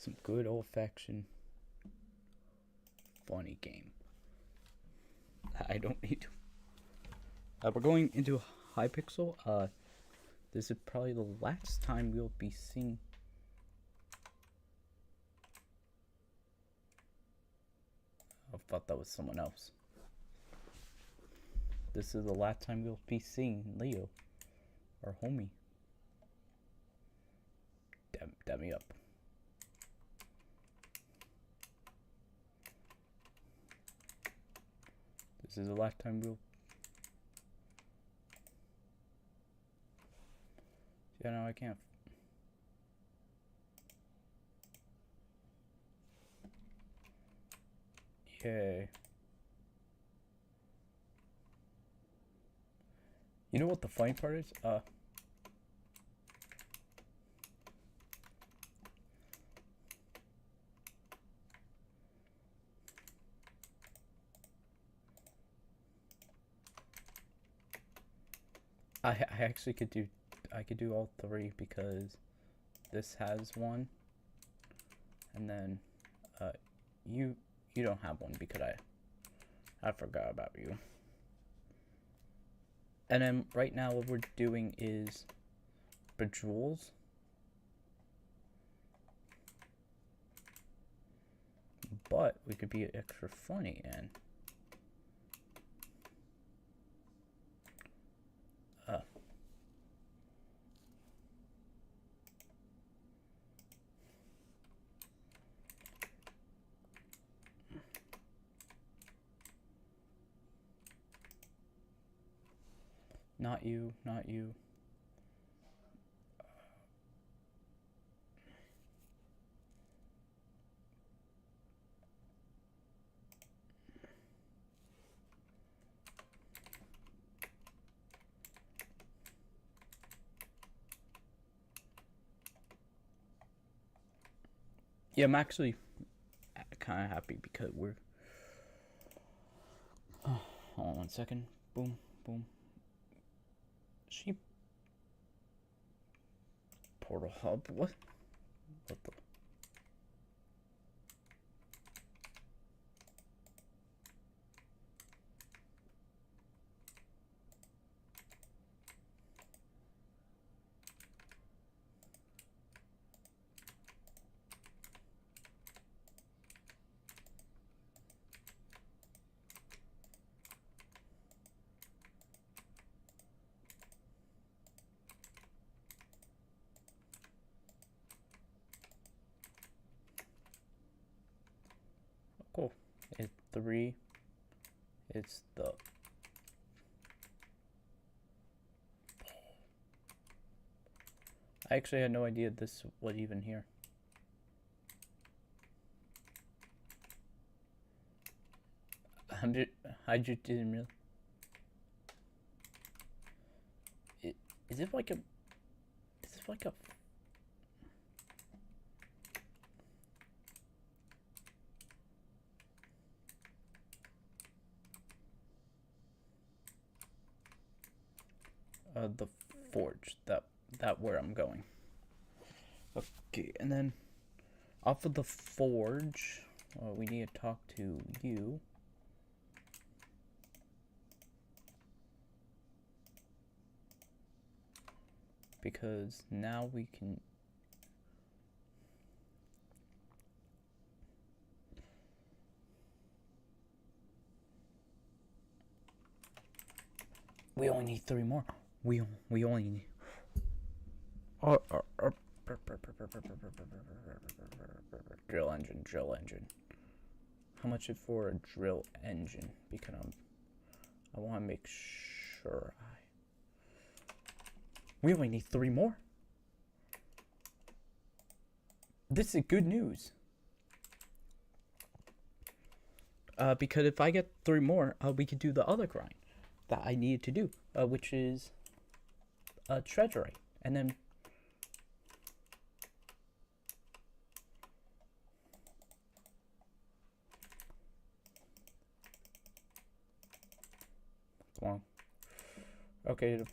Some good old-fashioned funny game. I don't need to. We're going into Hypixel. This is probably the last time we'll be seeing. I thought that was someone else. This is the last time we'll be seeing Leo, our homie. Dab me up. This is the last time we'll. Yeah, no, I can't. Yay. You know what the funny part is? I actually could do, I could do all three because this has one, and then you don't have one because I forgot about you. And then right now what we're doing is bejewels. But we could be extra funny and not you, not you. Yeah, I'm actually kind of happy because we're. Oh, hold on 1 second. Boom, boom. Sheep. Portal hub. What? What the? Cool. It's 3. It's the. I actually had no idea this was even here. I just didn't really. Is it like a? Is it like a? The forge, that where I'm going. Okay, and then off of the forge, we need to talk to you. Because now we can. We only need 3 more. We only need. Drill engine, drill engine. How much is for a drill engine? Because I want to make sure we only need 3 more. This is good news. Because if I get 3 more, we could do the other grind that I needed to do, which is treasury, and then come on. Okay.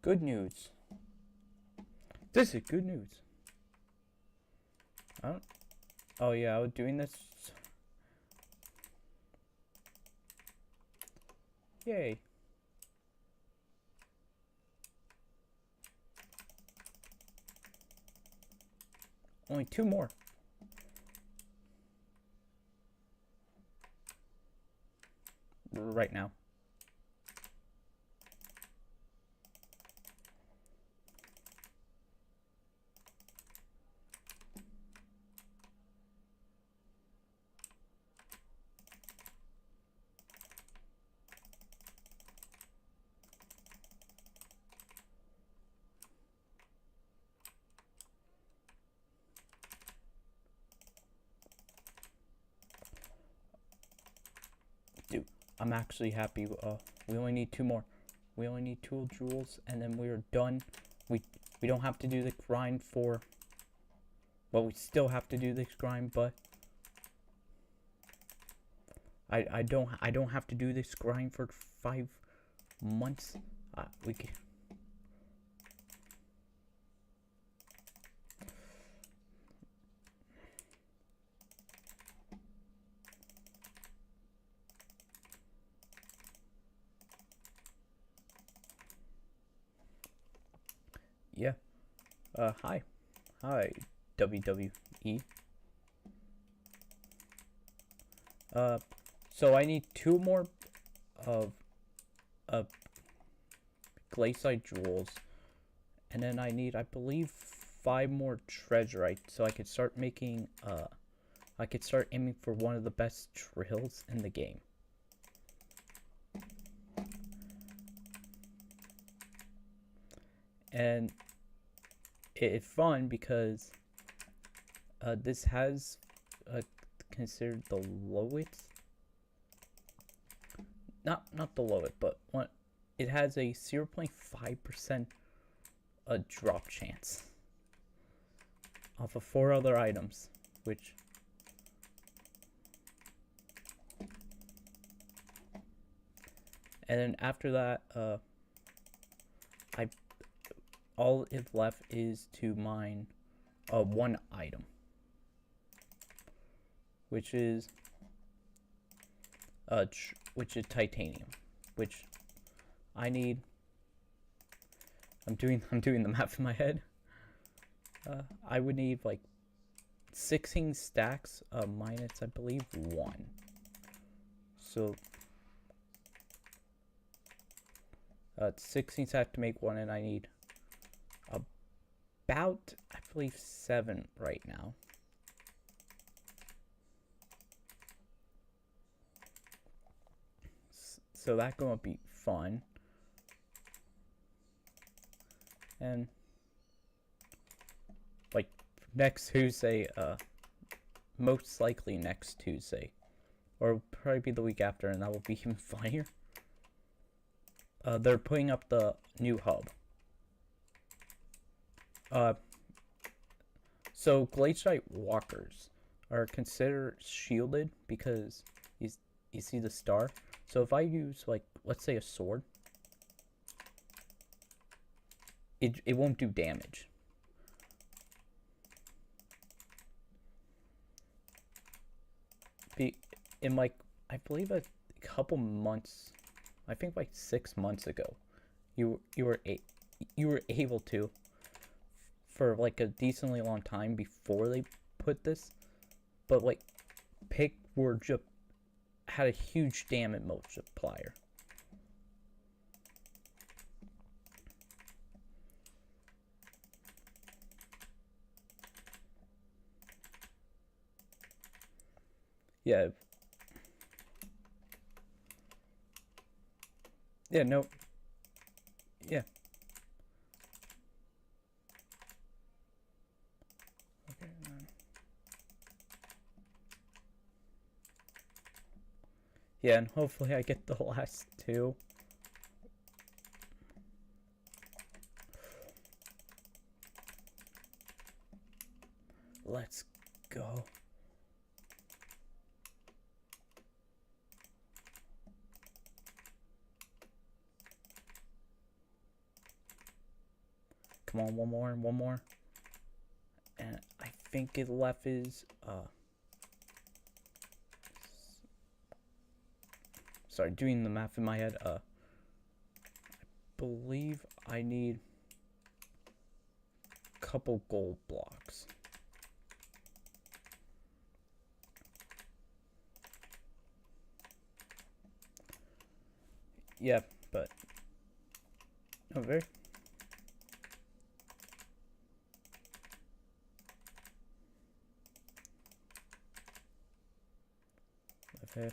Good news. This is good news. I don't... Oh yeah, I was doing this. Yay. Only 2 more. Right now. Dude, I'm actually happy. We only need 2 more. We only need 2 jewels, and then we're done. We don't have to do the grind for... Well, we still have to do this grind, but... I don't have to do this grind for 5 months. We can... Yeah. Hi. Hi, WWE. So I need 2 more of glaciite jewels, and then I need, I believe, 5 more treasurite, so I could start making, I could start aiming for one of the best drills in the game. And it's fun because this has considered the lowest, not the lowest, but it has a 0.5% drop chance off of 4 other items, which and then after that all it left is to mine 1 item, which is titanium, which I need. I'm doing the math in my head. I would need like 16 stacks minus, I believe, 1. So 16 stacks to make 1, and I need about, I believe, 7 right now. So that's gonna be fun. And like next Tuesday, most likely next Tuesday, or probably be the week after, and that will be even funnier. They're putting up the new hub. So glaciite walkers are considered shielded because you see the star. So if I use, like, let's say a sword, it won't do damage. In like, I believe a couple months, I think like 6 months ago, you were able to, for like a decently long time before they put this, but like pick were just had a huge damage multiplier. Yeah. Yeah, no. Yeah. Okay, yeah, and hopefully I get the last 2. Let's go. Come on, one more. And I think it left is, sorry, doing the math in my head, I believe I need a couple gold blocks. Yeah, but no, very. Okay.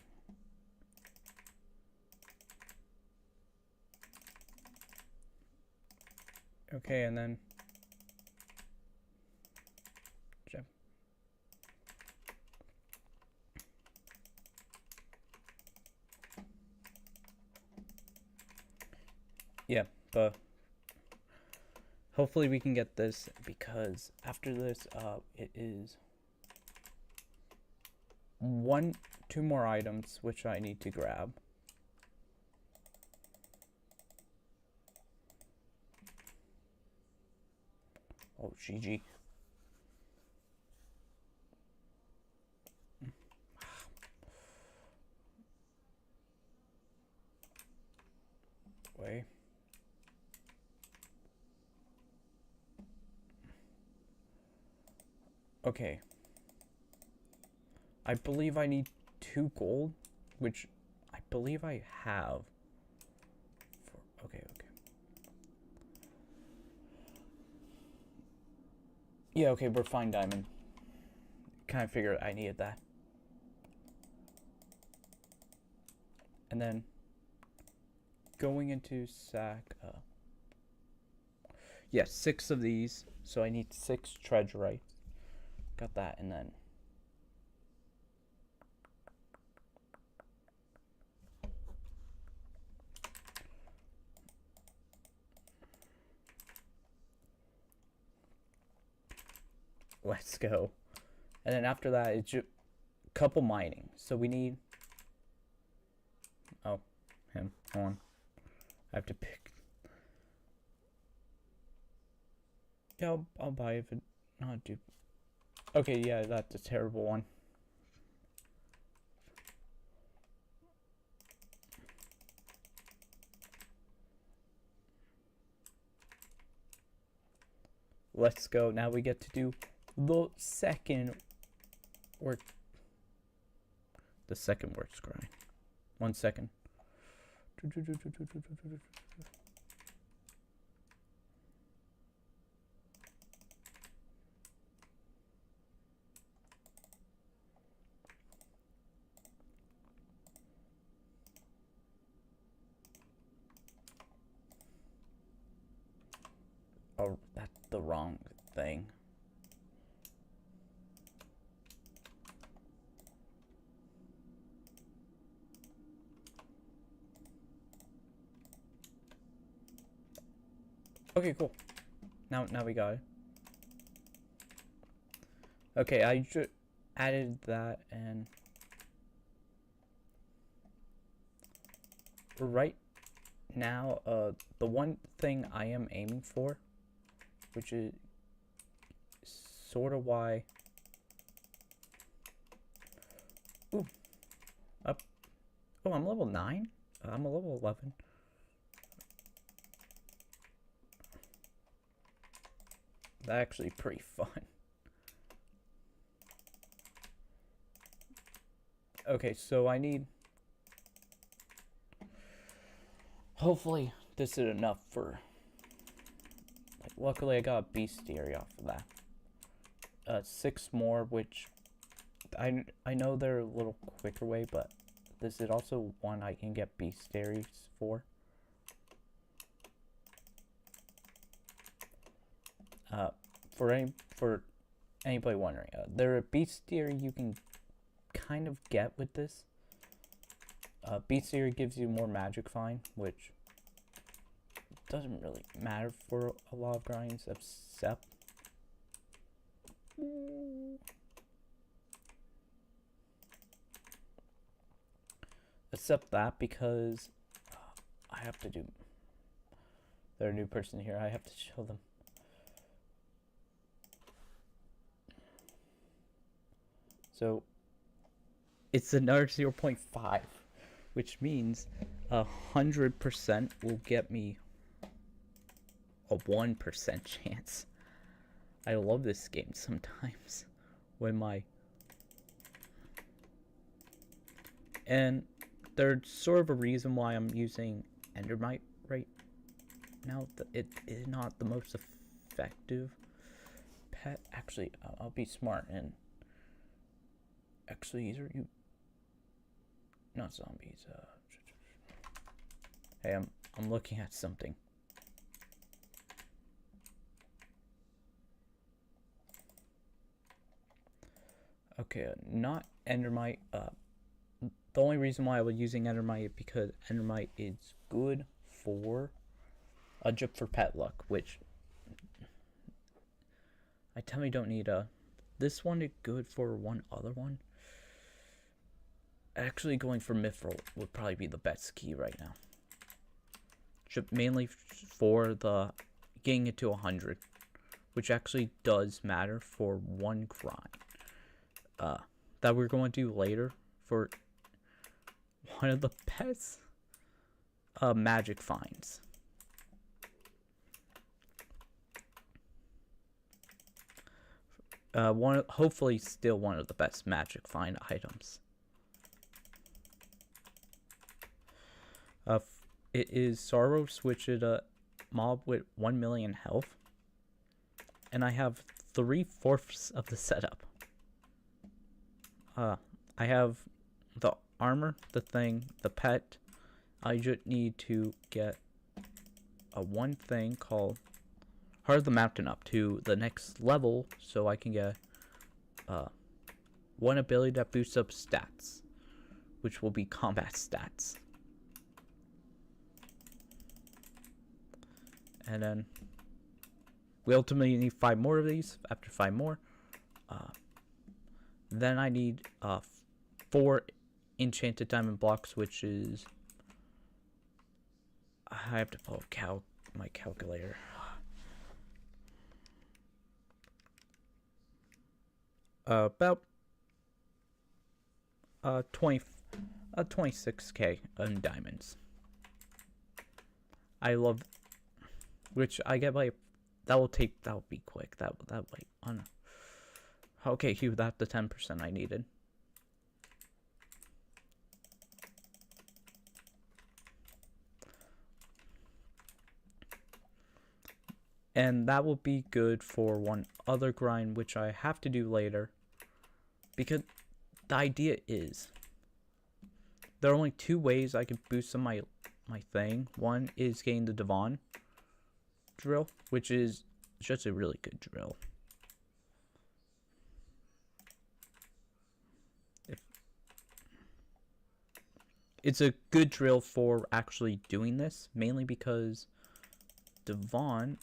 Okay, and then jump. Yeah, but hopefully we can get this, because after this, it is two more items which I need to grab. Oh, GG. Wait. Okay. I believe I need 2 gold, which I believe I have. Okay. Yeah, okay, we're fine, Diamond. Kind of figured I needed that. And then going into sack, yeah, 6 of these, so I need 6 treasure. Got that, and then let's go. And then after that, it's just a couple mining. So we need, oh, him, hold on. I have to pick. Yeah, I'll buy if it not do. Okay, yeah, that's a terrible one. Let's go. Now we get to do the second work. The second worst grind. 1 second. Oh, that's the wrong thing. Okay, cool. Now we got it. Okay, I just added that, and right now, the one thing I am aiming for, which is sort of why. Ooh, up. Oh, I'm level 9. I'm a level 11. That's actually pretty fun. Okay, so I need. Hopefully, this is enough for. Like, luckily, I got a bestiary off of that. 6 more, which I know they're a little quicker way, but this is also one I can get bestiaries for. For anybody wondering, there are bestiary you can kind of get with this. Bestiary gives you more magic find, which doesn't really matter for a lot of grinds, except that, because I have to do. They're a new person here. I have to show them. So it's another 0.5, which means 100% will get me a 1% chance. I love this game sometimes when and there's sort of a reason why I'm using Endermite right now. It is not the most effective pet. Actually, I'll be smart and actually these are you not zombies. Hey, I'm looking at something. Okay, not Endermite. The only reason why I was using Endermite is because Endermite is good for just for pet luck, which I tell me don't need this one is good for one other one. Actually, going for Mithril would probably be the best key right now. Just mainly for the getting it to 100, which actually does matter for one grind. That we're going to do later for one of the best magic finds. Hopefully still one of the best magic find items. It is Sorrows, which is a mob with 1 million health, and I have 3/4 of the setup. I have the armor, the thing, the pet. I just need to get one thing called Heart of the Mountain up to the next level, so I can get one ability that boosts up stats, which will be combat stats. And then we ultimately need 5 more of these. After 5 more, then I need 4 enchanted diamond blocks, which is I have to pull my calculator. About 26k in diamonds. I love, which I get by. That'll be quick. That like on. Okay, Hugh, that's the 10% I needed. And that will be good for one other grind, which I have to do later. Because the idea is, there are only 2 ways I can boost my thing. One is getting the Devon drill, which is just a really good drill. It's a good drill for actually doing this, mainly because Devon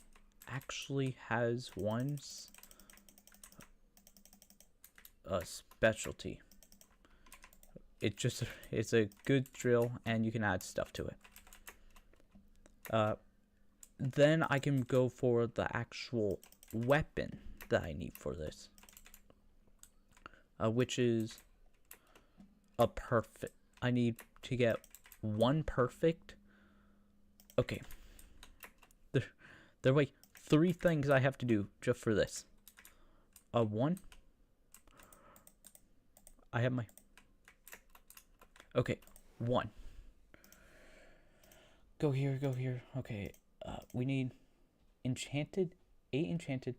actually has a specialty. It's a good drill, and you can add stuff to it. Then I can go for the actual weapon that I need for this, which is a perfect. I need to get 1 perfect. Okay. There are like 3 things I have to do just for this. 1. I have my. Okay, 1. Go here, go here. Okay, we need enchanted, 8 enchanted,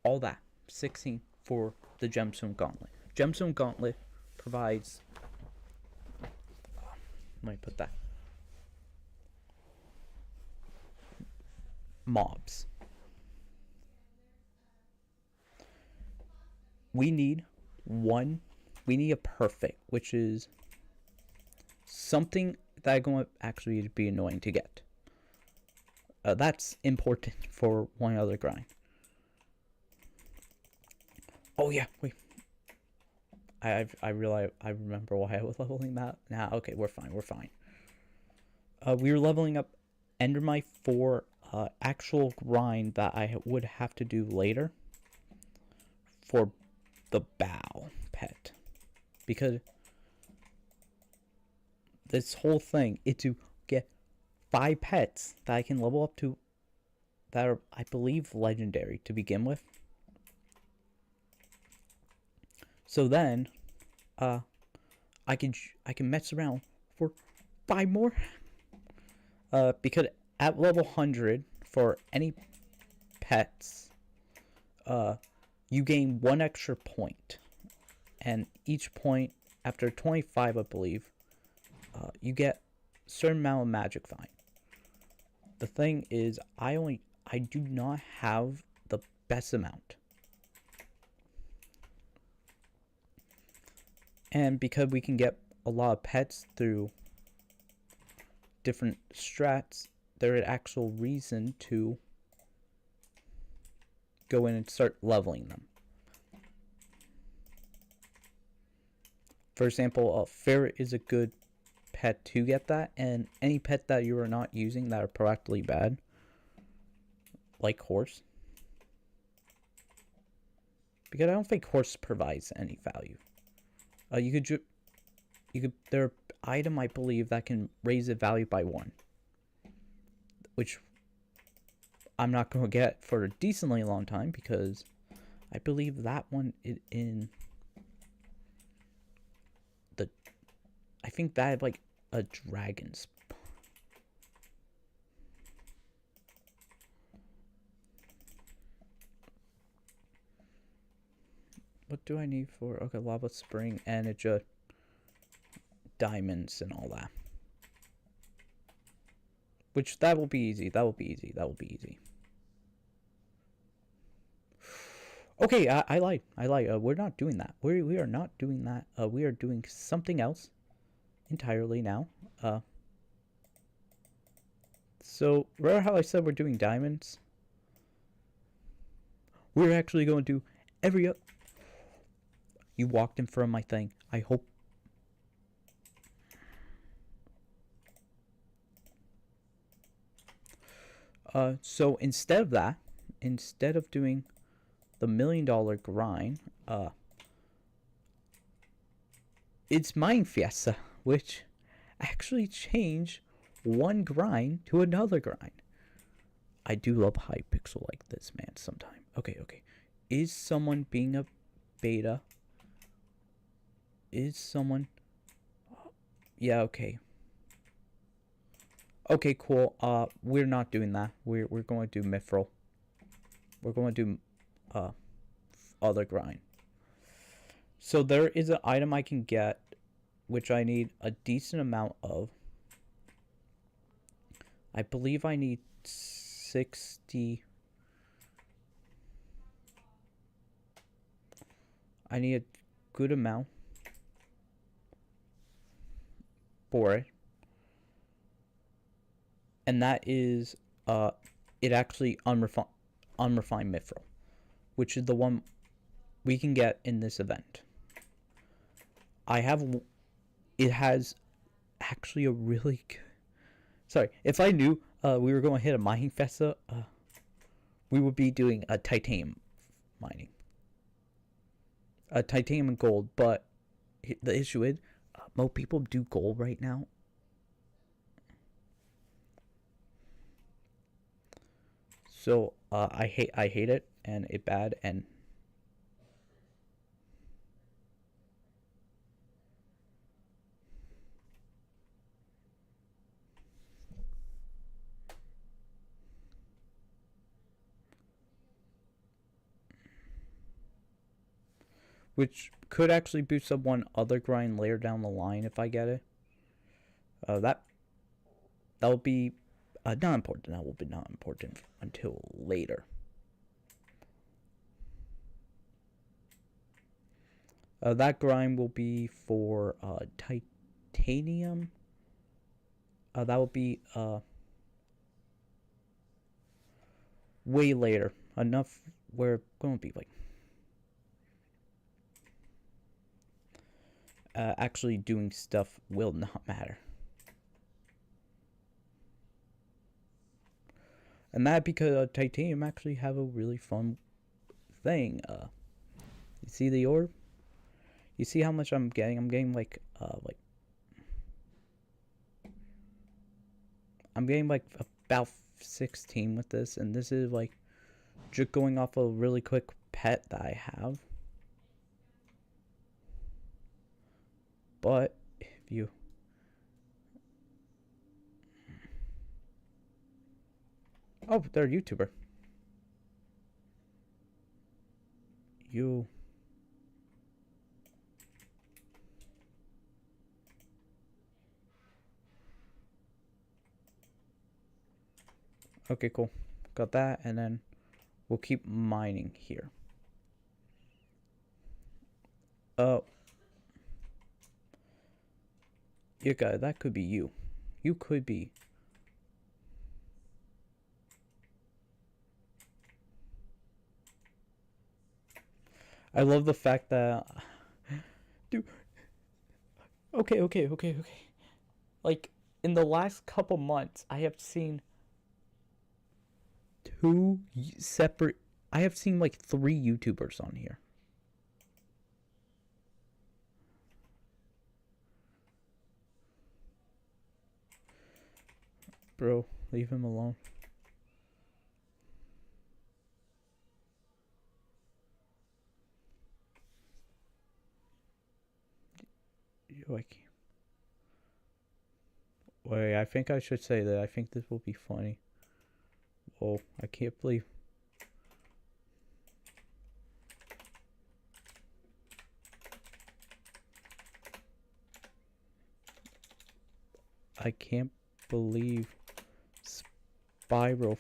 all that. 16 for the gemstone gauntlet. Gemstone gauntlet provides. Let me put that. Mobs. We need a perfect, which is something that is going to actually be annoying to get. That's important for one other grind. Oh yeah, wait. I realize I remember why I was leveling that. Nah, okay, we're fine. We were leveling up Endermite for actual grind that I would have to do later for the bow pet. Because this whole thing is to get 5 pets that I can level up to that are, I believe, legendary to begin with. So then, I can mess around for 5 more. Because at level 100 for any pets, you gain 1 extra point, and each point after 25, I believe, you get a certain amount of magic vine. The thing is, I do not have the best amount. And because we can get a lot of pets through different strats, there is actual reason to go in and start leveling them. For example, ferret is a good pet to get that, and any pet that you are not using that are proactively bad, like horse, because I don't think horse provides any value. You could there are item, I believe, that can raise the value by 1, which I'm not going to get for a decently long time, because I believe that one is in the, I think that had like a dragon's. What do I need for, okay, lava spring, and it's just diamonds and all that. Which, that will be easy, that will be easy, that will be easy. Okay, I lied, we're not doing that. We are not doing that. We are doing something else entirely now. So, remember how I said we're doing diamonds? We're actually going to do every... You walked in front of my thing. I hope... So instead of that, instead of doing the $1 million grind, it's Mine Fiesta, which actually changed one grind to another grind. I do love Hypixel like this, man, sometime. Okay. Is someone being a beta? Is someone... Yeah, okay. Okay, cool. We're not doing that. We're going to do Mithril. We're going to do other grind. So there is an item I can get, which I need a decent amount of. I believe I need 60. I need a good amount for it. And that is, it actually unrefined mithril, which is the one we can get in this event. It has actually a really good, sorry, if I knew we were going to hit a mining festa, we would be doing a titanium mining. Titanium and gold, but the issue is, most people do gold right now. So I hate it, and it's bad, and which could actually boost up one other grind later down the line if I get it. That will be not important. That will be not important until later. That grind will be for titanium. That will be way later. Enough we're going to be like actually doing stuff will not matter. And that because titanium actually have a really fun thing. You see the orb? You see how much I'm getting? I'm getting I'm getting like about 16 with this, and this is like just going off a really quick pet that I have. But if you oh, they're a YouTuber. You okay, cool. Got that, and then we'll keep mining here. Yeah, guy, that could be you. You could be. I love the fact that, dude. Okay. Like in the last couple months, I have seen two separate. I have seen like 3 YouTubers on here. Bro, leave him alone. Like, wait, I think I should say that. I think this will be funny. Oh, I can't believe. I can't believe Spiral.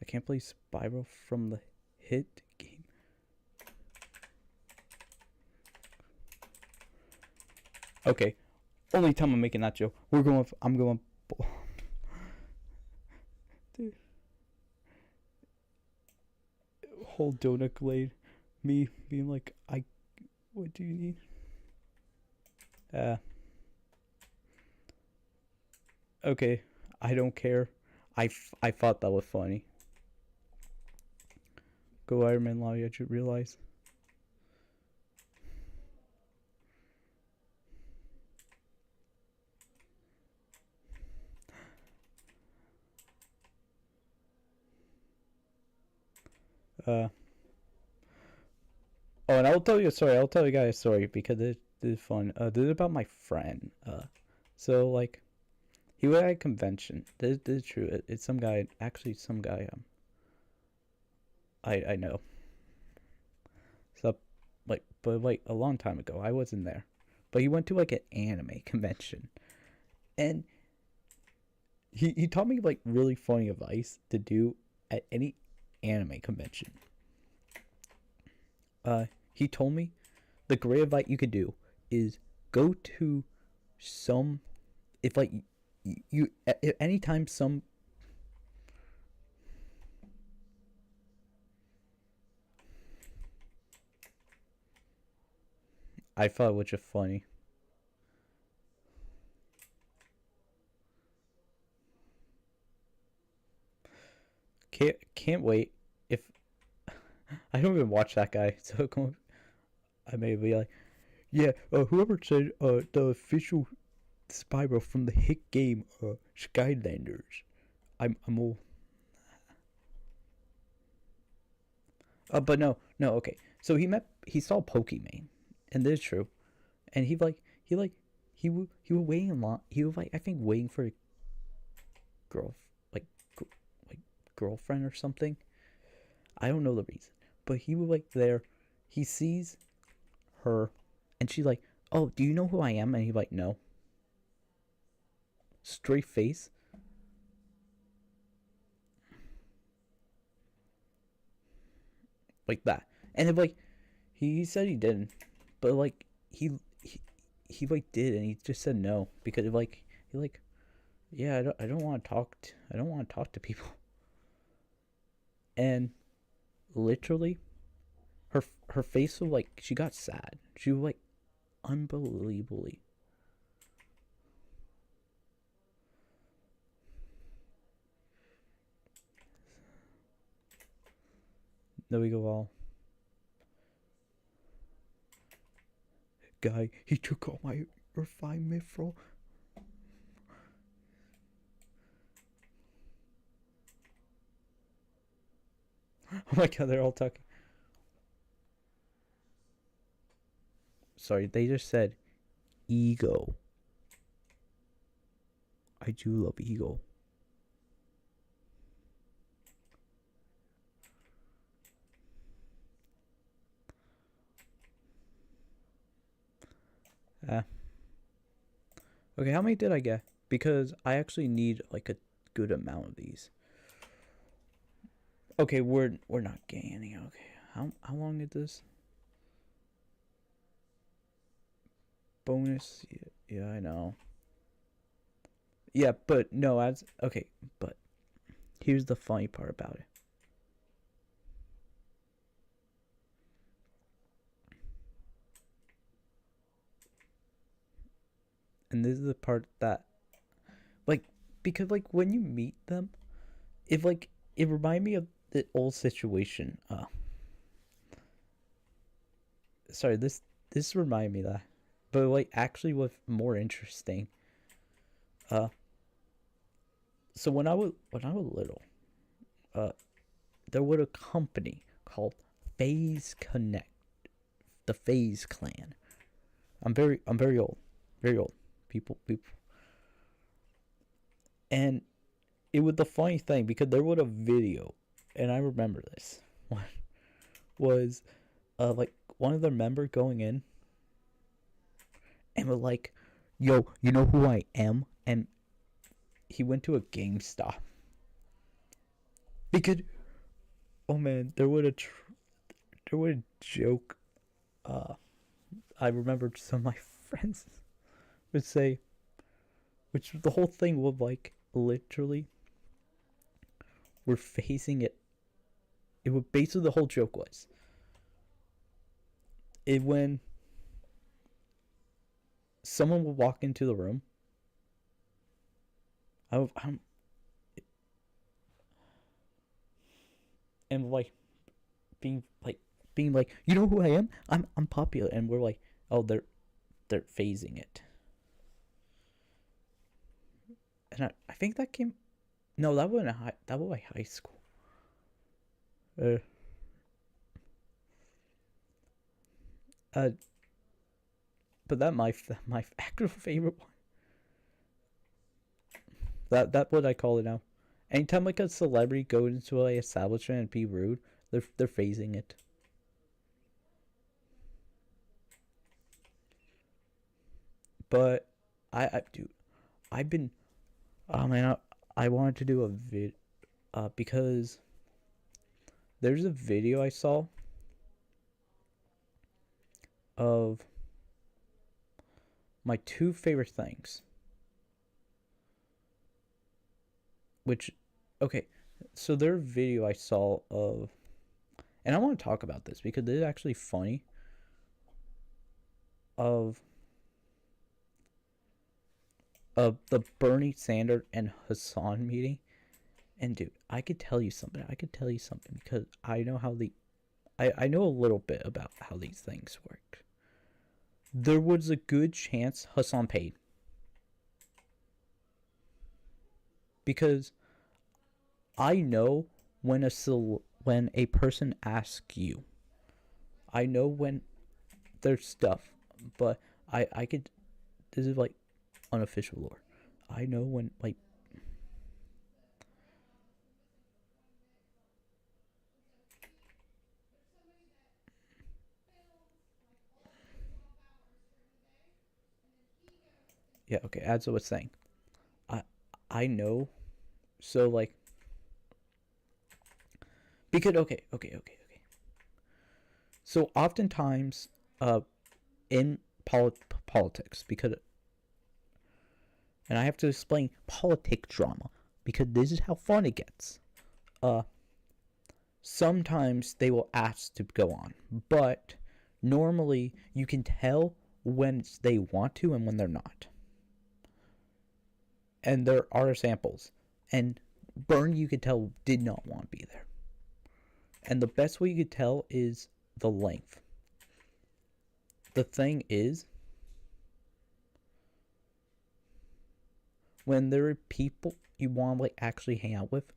I can't believe Spiral from the hit game. Okay, only time I'm making that joke. I'm going. Dude. Whole donut glade. Me being like, what do you need? Okay, I don't care. I thought that was funny. Go Iron Man Lobby, I should realize. Oh, and I'll tell you a story. I'll tell you guys a story because it is fun. This is about my friend. So like, he was at a convention. This is true. It's some guy. Actually, some guy. I know. So, but like a long time ago, I wasn't there. But he went to like an anime convention, and he taught me like really funny advice to do at any anime convention. He told me the great advice you could do is go to some, if like you anytime some, I thought which is funny. Can't wait. If I don't even watch that guy, so I may be like, yeah, whoever said the official Spyro from the hit game Skylanders. I'm all. But no, okay. So he saw Pokemon, and this is true, and he was waiting a lot. He was like, I think waiting for a girl, like like girlfriend or something. I don't know the reason, but he was like there. He sees her, and she's like, "Oh, do you know who I am?" And he's like, "No." Straight face. Like that, and it like he said he didn't, but like he like did, and he just said no because like he like, yeah, I don't want to talk I don't want to talk to people. And literally her face was like, she got sad. She was like unbelievably. There we go. All guy, he took all my refined mithril. Oh my god, they're all talking. Sorry, they just said ego. I do love ego. Okay, how many did I get? Because I actually need like a good amount of these. Okay, we're not getting any. Okay, how long is this? Bonus, yeah, I know. Yeah, but no, as okay, but here's the funny part about it. And this is the part that, like, because like when you meet them, if like it reminded me of the old situation. Sorry, this reminded me of that, but like actually was more interesting. So when I was little, there was a company called Phase Connect, the Phase Clan. I'm very old, very old. People, and it was the funny thing because there was a video, and I remember this one was, like one of the members going in, and was like, "Yo, you know who I am?" And he went to a GameStop because, oh man, there was a joke. I remember some of my friends would say, which the whole thing was like literally, we're facing it. It was basically the whole joke was, when someone would walk into the room, I'm and like being like, you know who I am? I'm popular, and we're like, oh, they're phasing it. And I think that came, no, that wasn't that was like high school. But that my actual favorite one. That what I call it now. Anytime like a celebrity goes into like establishment and be rude, they're phasing it. But dude, I've been, oh man, I wanted to do a because there's a video I saw of my two favorite things. Which, okay, so there's a video I saw of, and I want to talk about this because this is actually funny, of the Bernie Sanders and Hassan meeting. And dude, I could tell you something because I know how I know a little bit about how these things work. There was a good chance Hassan paid. Because I know when a person asks you. I know when there's stuff, but I could, this is like unofficial lore. I know when like, yeah, okay, as I was saying, I know, so like, because okay. So oftentimes, in politics, because, and I have to explain politic drama because this is how fun it gets. Sometimes they will ask to go on, but normally you can tell when they want to and when they're not. And there are samples. And Burn, you could tell, did not want to be there. And the best way you could tell is the length. The thing is, when there are people you want to like actually hang out with,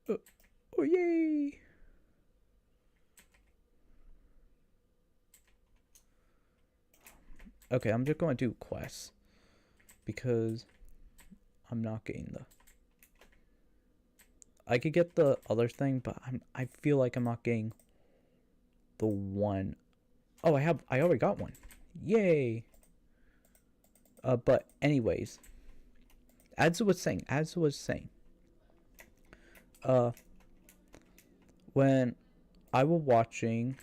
oh yay! Okay, I'm just going to do quests because I'm not getting the. I could get the other thing, but I feel like I'm not getting the one. Oh, I already got one. Yay! But anyways, as I was saying, when I was watching,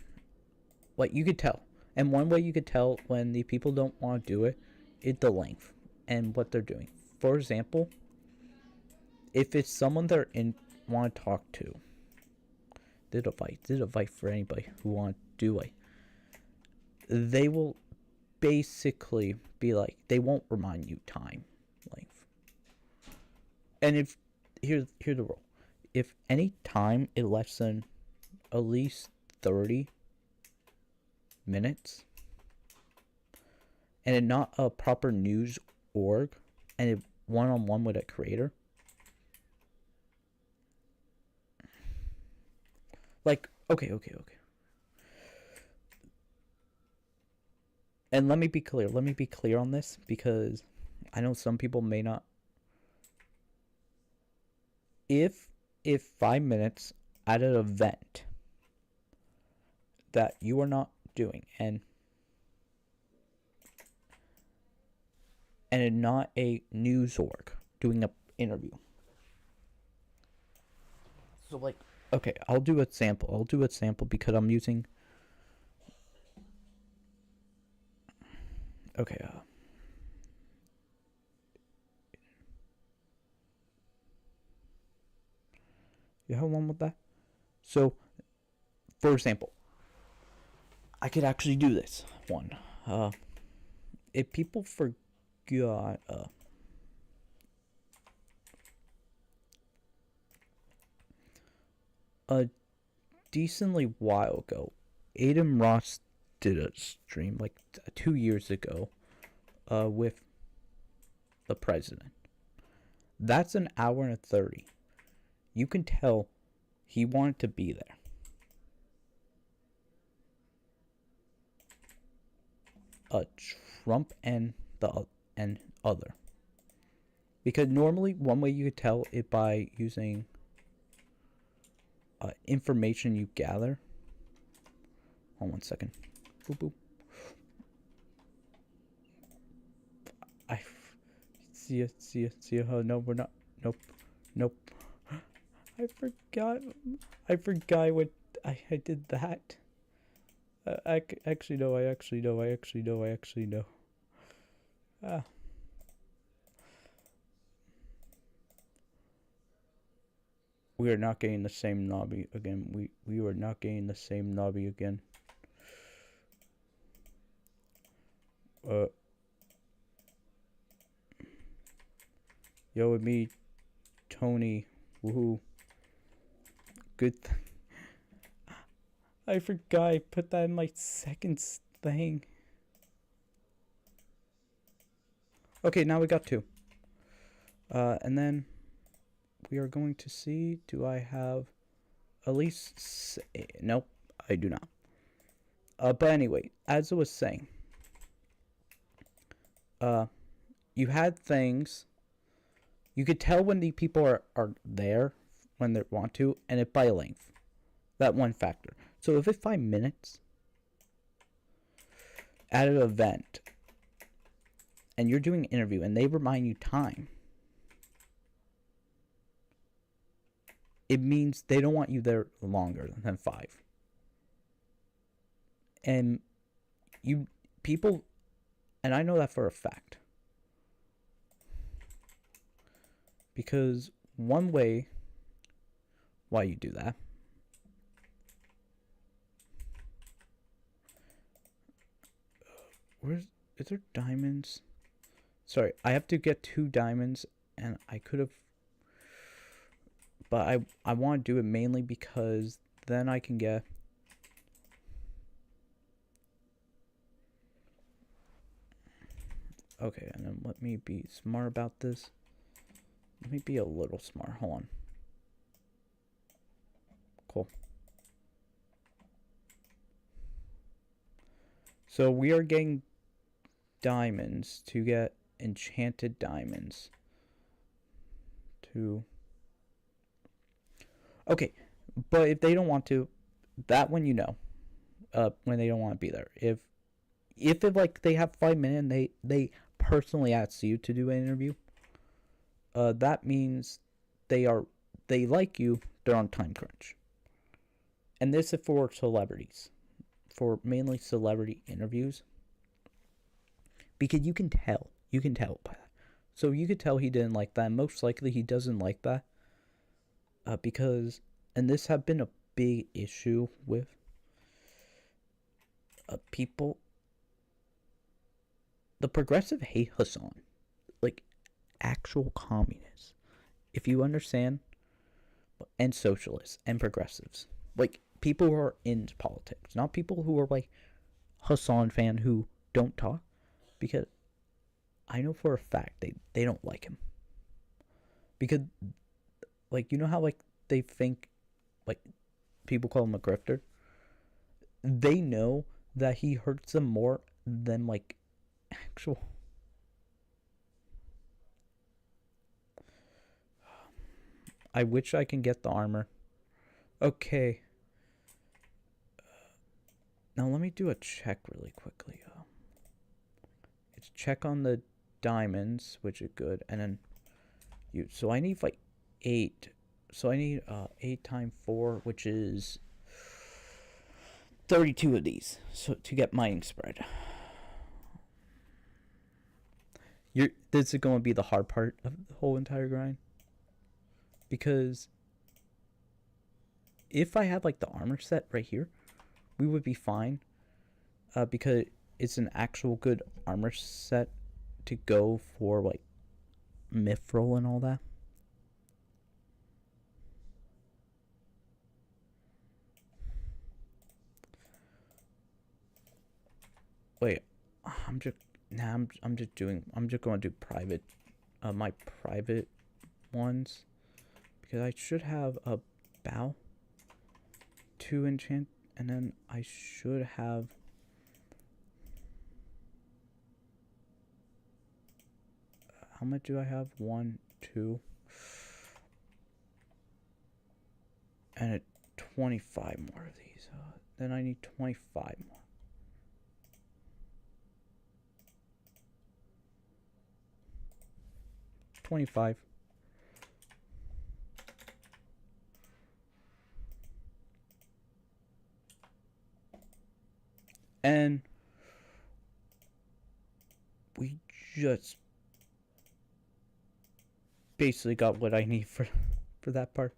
like you could tell, and one way you could tell when the people don't want to do it is the length and what they're doing. For example, if it's someone they're in want to talk to, did a fight for anybody who want to do it, they will basically be like, they won't remind you time length. And if here's the rule: if any time is less than at least 30 minutes, and it's not a proper news org, and it one-on-one with a creator, like okay. And let me be clear on this, because I know some people may not. If 5 minutes at an event that you are not doing, and not a news org doing an interview. So like, okay, I'll do a sample because I'm using. Okay. You have one with that? So, for example, I could actually do this one. If people forgot, a decently while ago, Aiden Ross did a stream like 2 years ago, with the president. That's an hour and 30. You can tell he wanted to be there. Trump and other. Because normally one way you could tell it by using information you gather. Hold on 1 second. Boop boop. I see ya. Oh, no, we're not. Nope. I forgot what I did that. I actually know. We are not getting the same lobby again. We are not getting the same lobby again. Yo, with me, Tony. Woohoo. Good. I forgot I put that in my second thing. Okay, now we got 2. And then we are going to see, do I have at least... Nope, I do not. But anyway, as I was saying, you had things... You could tell when the people are there, when they want to, and it by length. That one factor. So if it's 5 minutes at an event, and you're doing an interview, and they remind you time, it means they don't want you there longer than 5. And people, and I know that for a fact. Because one way why you do that is there diamonds? Sorry, I have to get 2 diamonds, and I could have But I want to do it mainly because then I can get... Okay, and then let me be smart about this. Let me be a little smart. Hold on. Cool. So we are getting diamonds to get enchanted diamonds. Okay, but if they don't want to, that one you know. When they don't want to be there. If it, like, they have 5 minutes and they personally ask you to do an interview, that means they like you, they're on time crunch. And this is for celebrities. For mainly celebrity interviews. Because you can tell by that. So you could tell he didn't like that. Most likely he doesn't like that. Because, and this have been a big issue with people. The progressive hate Hassan. Like, actual communists. If you understand. And socialists and progressives. Like, people who are in politics. Not people who are like Hassan fan who don't talk. Because I know for a fact they don't like him. Because, like, you know how, like, they think, like, people call him a grifter? They know that he hurts them more than, like, actual... I wish I can get the armor. Okay. Now let me do a check really quickly. It's check on the diamonds, which is good, and then so I need like 8. So I need 8 times 4, which is 32 of these. So to get mining spread. This is going to be the hard part of the whole entire grind. Because if I had like the armor set right here, we would be fine. Because it's an actual good armor set to go for like mithril and all that. Wait, I'm just going to do private, my private ones, because I should have a bow to enchant, and then I should have how much do I have? 1, 2, and 25 more of these. Then I need 25 more. $25. And we just basically got what I need for that part.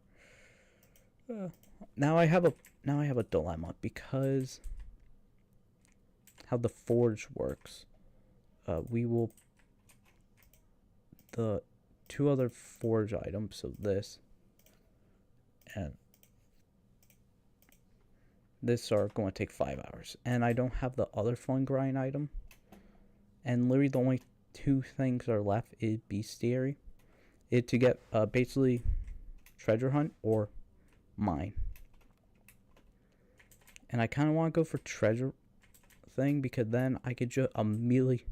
Now I have a dilemma, because how the forge works. We will the 2 other forge items, so this and this are going to take 5 hours, and I don't have the other fun grind item, and literally the only 2 things are left is bestiary, to get basically treasure hunt or mine. And I kind of want to go for treasure thing, because then I could just immediately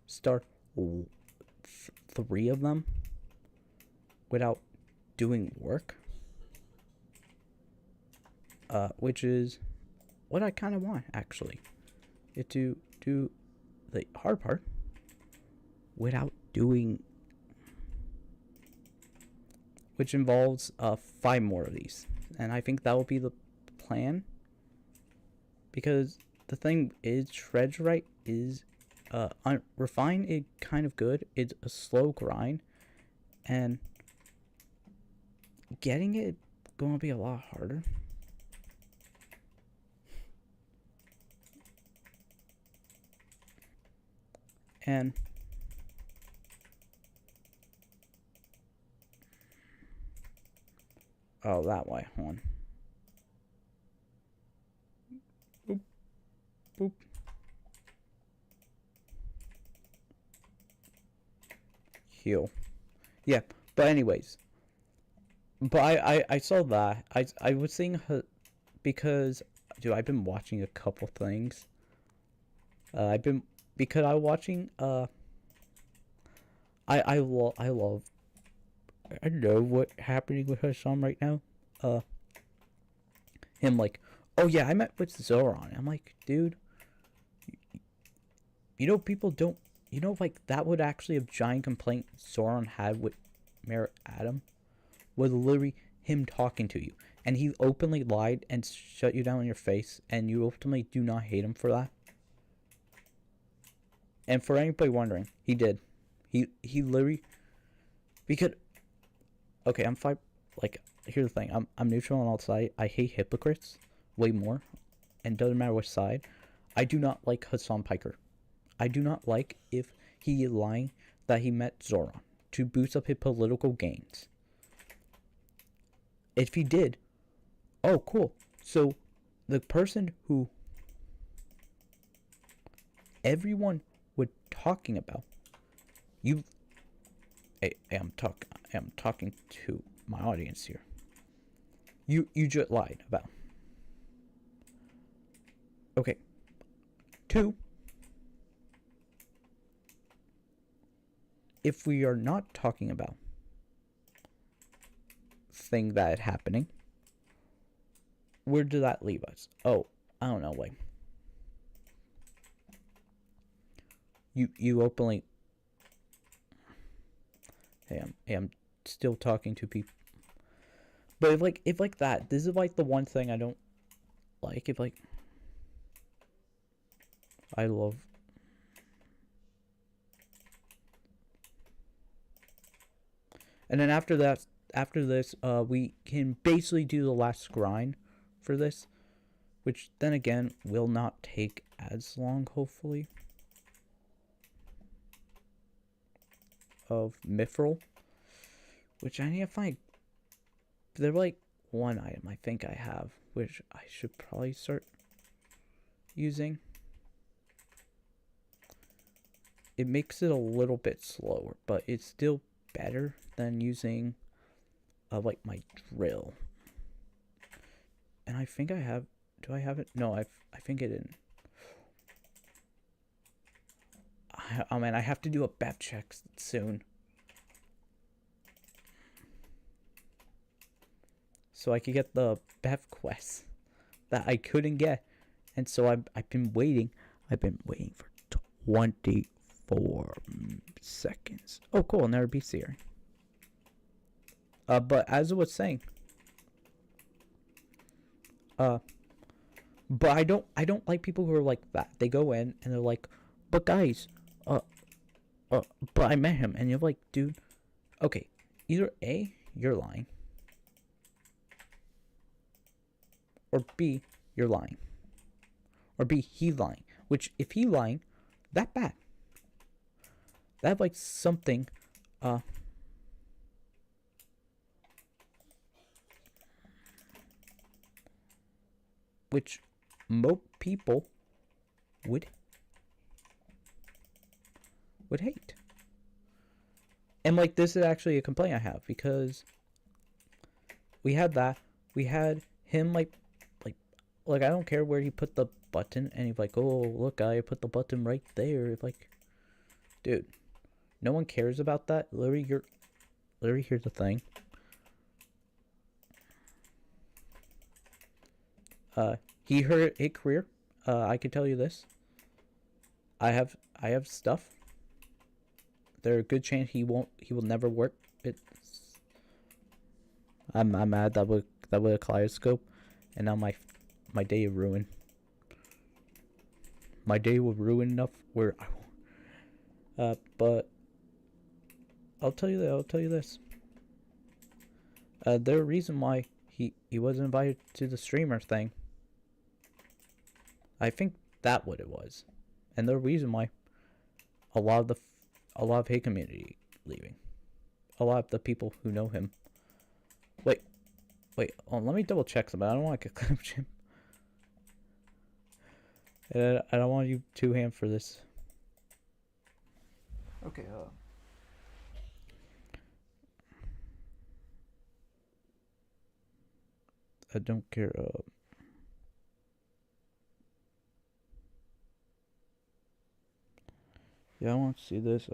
start 3 of them without doing work, which is what I kind of want, actually, is to do the hard part without doing, which involves 5 more of these, and I think that will be the plan, because the thing is, treasure is refine is kind of good. It's a slow grind, and getting it gonna be a lot harder. And Oh, that way. Hold on. Boop. Boop. Heal. Yeah, but anyways. But I saw that. I was seeing her because, dude, I've been watching a couple things. Because I was watching, I love, I don't know what's happening with her son right now. Him like, oh yeah, I met with Zoran. I'm like, dude, you know, people don't, you know, like, that would actually a giant complaint Zoran had with Mayor Adam was literally him talking to you. And he openly lied and shut you down in your face, and you ultimately do not hate him for that. And for anybody wondering, he did. He literally, because, okay, I'm fine. Like, here's the thing. I'm neutral on all sides. I hate hypocrites way more, and doesn't matter which side. I do not like Hassan Piker. I do not like if he is lying that he met Zoran to boost up his political gains. If he did, oh cool. So the person who everyone was talking about, you, I'm talking to my audience here. You just lied about. Okay. 2. If we are not talking about thing that happening, where did that leave us? Oh, I don't know, like, you openly, hey, I'm still talking to people, but if like that, this is like the one thing I don't like. If like, I love, and then after that, after this, we can basically do the last grind for this, which then again will not take as long, hopefully, of Mithril, which I need to find. They're like one item I think I have, which I should probably start using. It makes it a little bit slower, but it's still better than using like my drill. And I think I have, do I have it? No, I think I didn't. Oh man, I have to do a BEP check soon, so I could get the BEP quest that I couldn't get. And so I've been waiting. I've been waiting for 24 seconds. Oh cool, another beast here. But as I was saying, but I don't like people who are like that. They go in and they're like, but guys, but I met him, and you're like, dude, okay, either A, you're lying, or B, you're lying, or B, he's lying. Which, if he's lying, that bad. That like something, which most people would hate. And like, this is actually a complaint I have, because we had that. We had him like I don't care where he put the button, and he's like, oh look, I put the button right there. It's like, dude, no one cares about that. Literally, here's the thing. He hurt his career. I can tell you this. I have stuff. There's a good chance he will never work. I'm mad that with a kaleidoscope, and now my day is ruined. My day was ruined enough where I won't. But I'll tell you this. There's a reason why he wasn't invited to the streamer thing. I think that's what it was, and the reason why a lot of his community leaving, a lot of the people who know him. Wait, Wait, let me double check something. I don't want to get clip Jim. I don't want you two hand for this. Okay, I don't care. Yeah, I want to see this.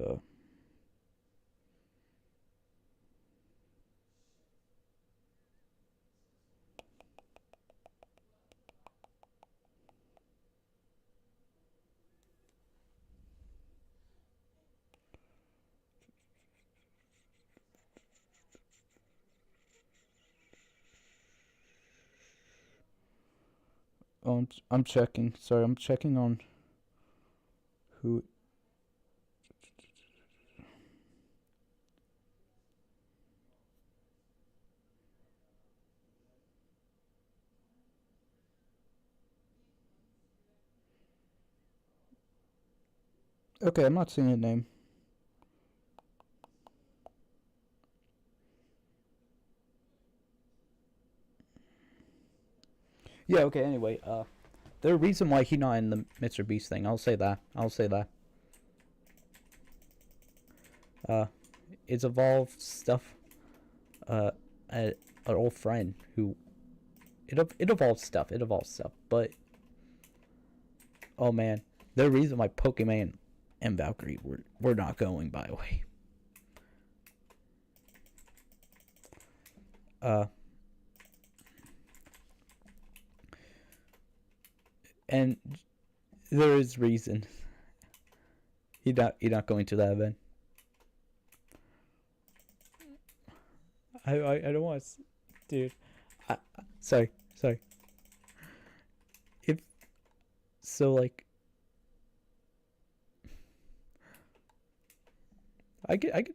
Oh, I'm checking. Sorry, I'm checking on who. Okay, I'm not seeing a name. Yeah, okay, anyway, the reason why he not in the Mr. Beast thing, I'll say that. It's evolved stuff. An old friend who it evolves stuff. But oh man, the reason why Pokemon and Valkyrie were not going, by the way. And there is reason. He not going to that event. I don't want to, dude. Sorry. If so, like, I could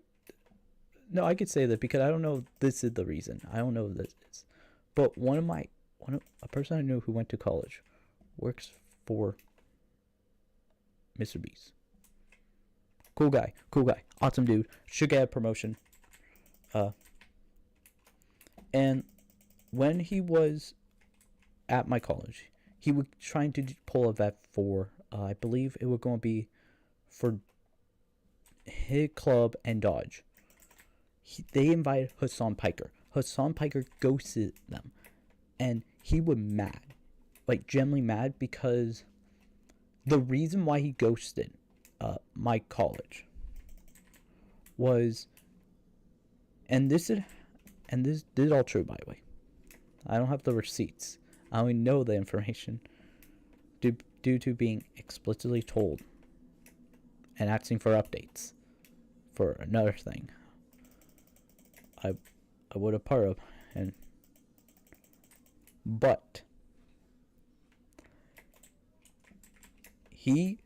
no, I could say that because I don't know if this is the reason. I don't know if this is, but a person I knew who went to college works for Mr. Beast. Cool guy, awesome dude. Should get a promotion. And when he was at my college, he was trying to pull a vet for, I believe it was going to be for his club and Dodge. They invited Hassan Piker. Hassan Piker ghosted them. And he was mad. Like, genuinely mad because the reason why he ghosted my college was, and this is all true, by the way. I don't have the receipts. I only know the information due to being explicitly told and asking for updates for another thing I would have part of, but he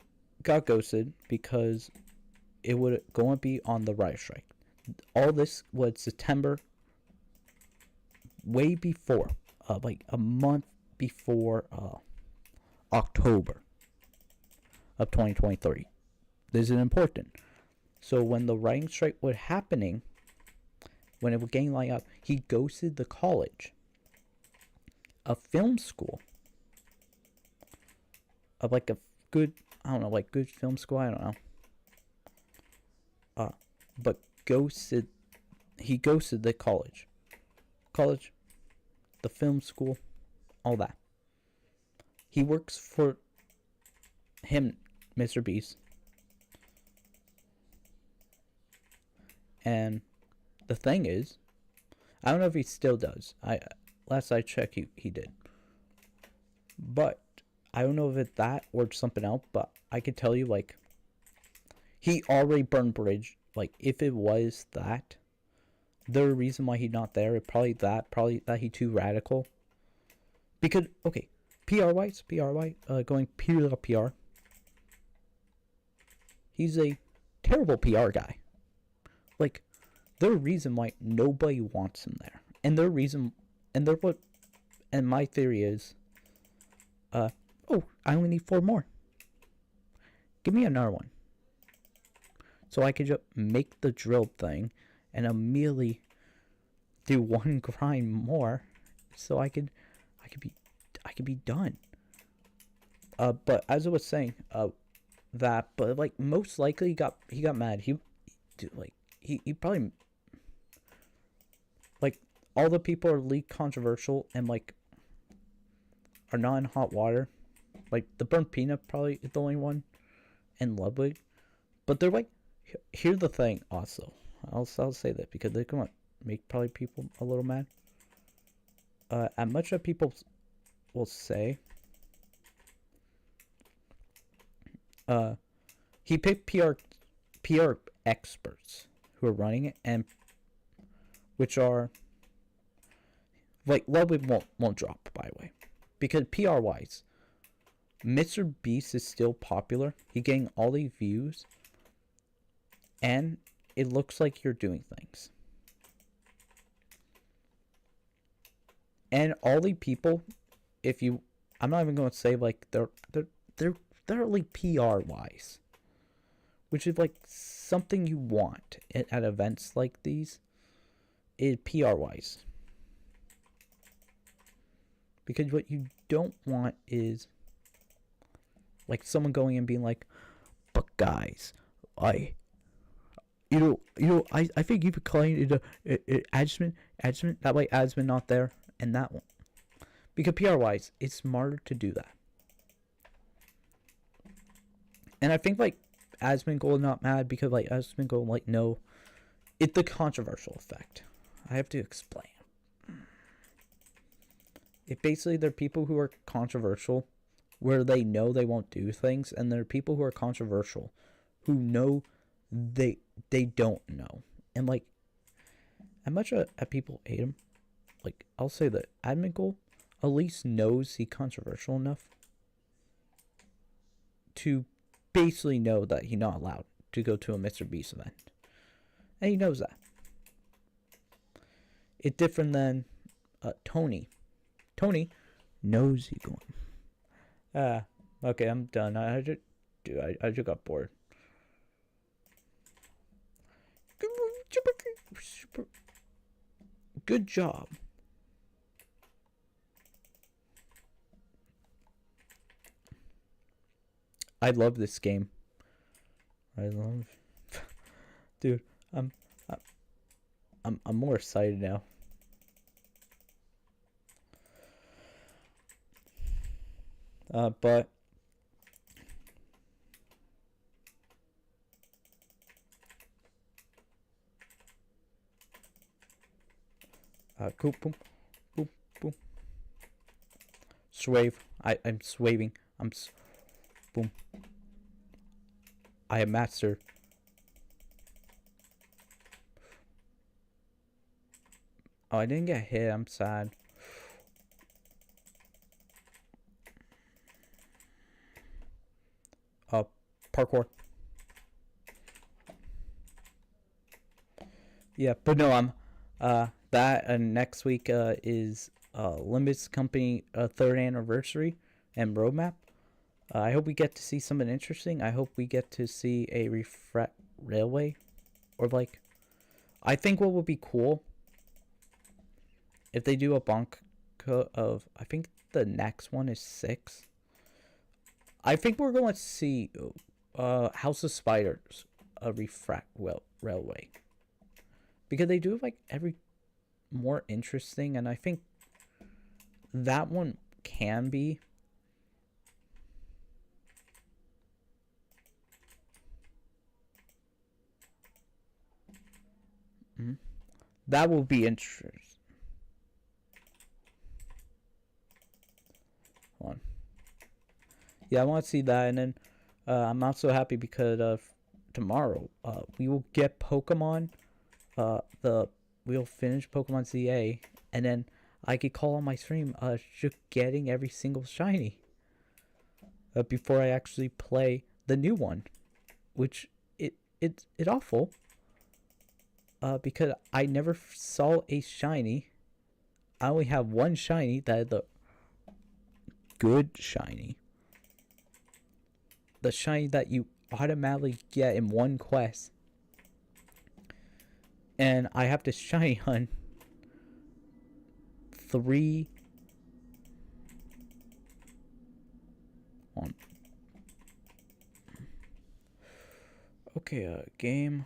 got ghosted because it would going to be on the riot strike. All this was September, way before, like a month before October of 2023. This is important. So when the writing strike was happening, when it was getting lined up, he ghosted the college, a film school, of like a good, I don't know, like good film school, I don't know. But he ghosted the college, the film school, all that. He works for him, Mr. Beast. And the thing is, I don't know if he still does. Last I checked, he did. But I don't know if it's that or something else. But I could tell you, like, he already burned bridge. Like, if it was that, the reason why he's not there is probably that he too radical. Because okay, PR-wise, going PR. He's a terrible PR guy. Like, the reason why nobody wants him there, and my theory is, I only need 4 more. Give me another one, so I could just make the drill thing, and immediately do one grind more, so I could be done. But as I was saying, but like most likely he got mad. He probably, like, all the people are leak controversial and like are not in hot water. Like the burnt peanut probably is the only one, and Ludwig. But they're like, here's the thing. Also, I'll say that because they're gonna make probably people a little mad. As much as people will say, he picked PR experts who are running it, and which are like Ludwig won't drop, by the way, because PR wise, Mr. Beast is still popular. He's getting all these views, and it looks like you're doing things. And all the people, I'm not even going to say like they're like PR wise, which is like something you want at events like these, is PR wise. Because what you don't want is like someone going and being like, but guys, I think you've claimed adjustment, that way adjustment not there, and that one. Because PR wise, it's smarter to do that. And I think like Asmongold not mad because like Asmongold like no, it's the controversial effect. I have to explain. It basically, there are people who are controversial where they know they won't do things, and there are people who are controversial who know they don't know. And like, as much as people hate him, like I'll say that Asmongold at least knows he's controversial enough to basically know that he's not allowed to go to a Mr. Beast event. And he knows that. It's different than Tony. Tony knows he's going. Okay, I'm done. I just got bored. Good job. I love this game. Dude, I'm more excited now. But cool, boom, boom, boom. Swave. I'm swaving. Boom. I am master. Oh, I didn't get hit. I'm sad. Parkour. Yeah, but no, I'm that and next week is Limbus Company 3rd anniversary and roadmap. I hope we get to see something interesting. I hope we get to see a refret railway, or like, I think what would be cool if they do a bonk of, I think the next one is 6. I think we're going to see House of Spiders, a refract railway, because they do like every more interesting, and I think that one can be that will be interesting. Hold on. Yeah, I want to see that, and then I'm not so happy because tomorrow we will get Pokemon. We'll finish Pokemon ZA, and then I could call on my stream just getting every single shiny before I actually play the new one, which it's awful because I never saw a shiny. I only have one shiny, that is the good shiny. The shiny that you automatically get in one quest. And I have to shiny hunt 3 on. Okay, game.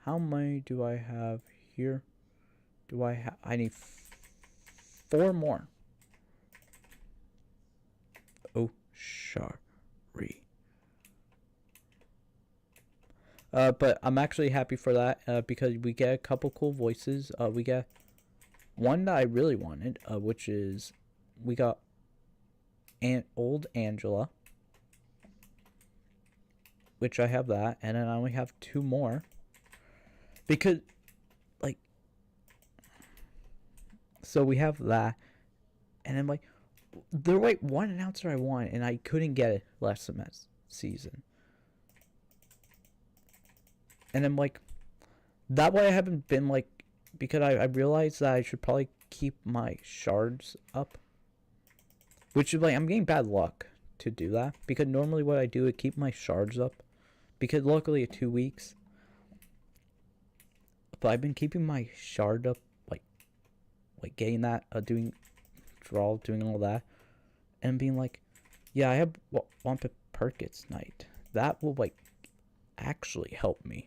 How many do I have here? Do I have? I need 4 more. Oh, sorry. But I'm actually happy for that because we get a couple cool voices. We get one that I really wanted, which is we got old Angela, which I have that, and then I only have 2 more because, like, so we have that, and then like there was like one announcer I want, and I couldn't get it last season. And I'm like, that way I haven't been like, because I realized that I should probably keep my shards up. Which is like, I'm getting bad luck to do that. Because normally what I do is keep my shards up. Because luckily it's 2 weeks. But I've been keeping my shard up, like getting that, doing all that. And being like, yeah, I have Wampus Perkins Night. That will like actually help me.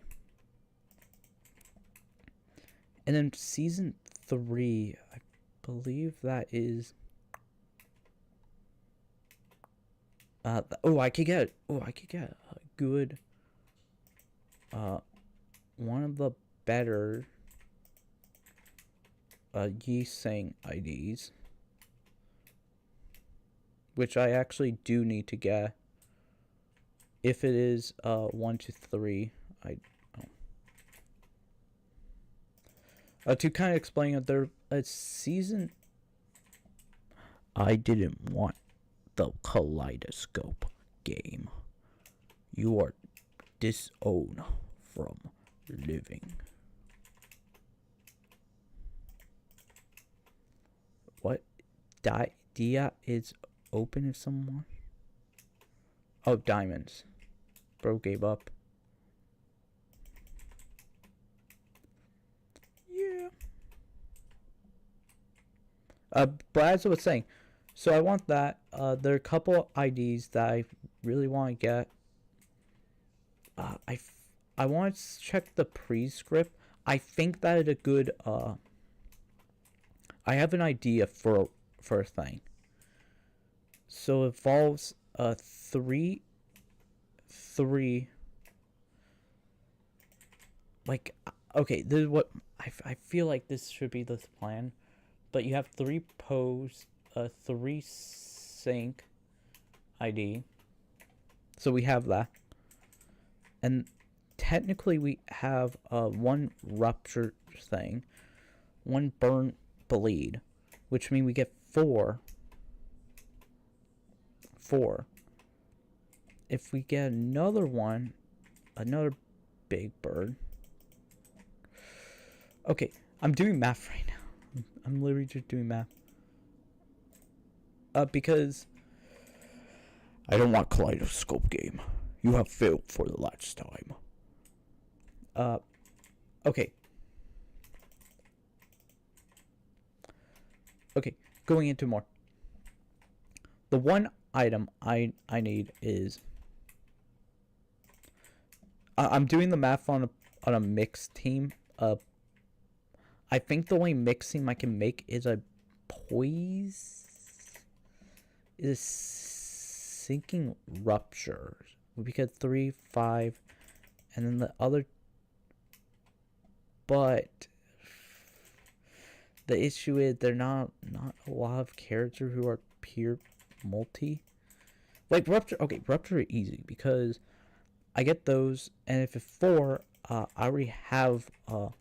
And then season 3, I believe that is. I could get a good. One of the better. Yisang IDs. Which I actually do need to get. If it is 1 to 3, to kind of explain it, there a season. I didn't want the kaleidoscope game. You are disowned from living. What? Dia is open if someone. Oh, diamonds. Bro gave up. But as I was saying, so I want that. There are a couple IDs that I really want to get. I want to check the pre-script. I think that is a good. I have an idea for a thing. So it involves 3. Like, okay, this is what I feel like this should be the plan. But you have 3 pose, 3 sync ID. So we have that. And technically we have 1 rupture thing, 1 burn bleed, which means we get 4. If we get another one, another big bird. Okay, I'm doing math right now. I'm literally just doing math. Because I don't want kaleidoscope game. You have failed for the last time. Okay. Okay, going into more. The one item I need is I'm doing the math on a mixed team. I think the only mixing I can make is a poise. Is sinking rupture. We get 3, 5, and then the other. But the issue is they're not a lot of characters who are pure multi. Like rupture. Okay, rupture is easy because I get those, and if it's 4, I already have the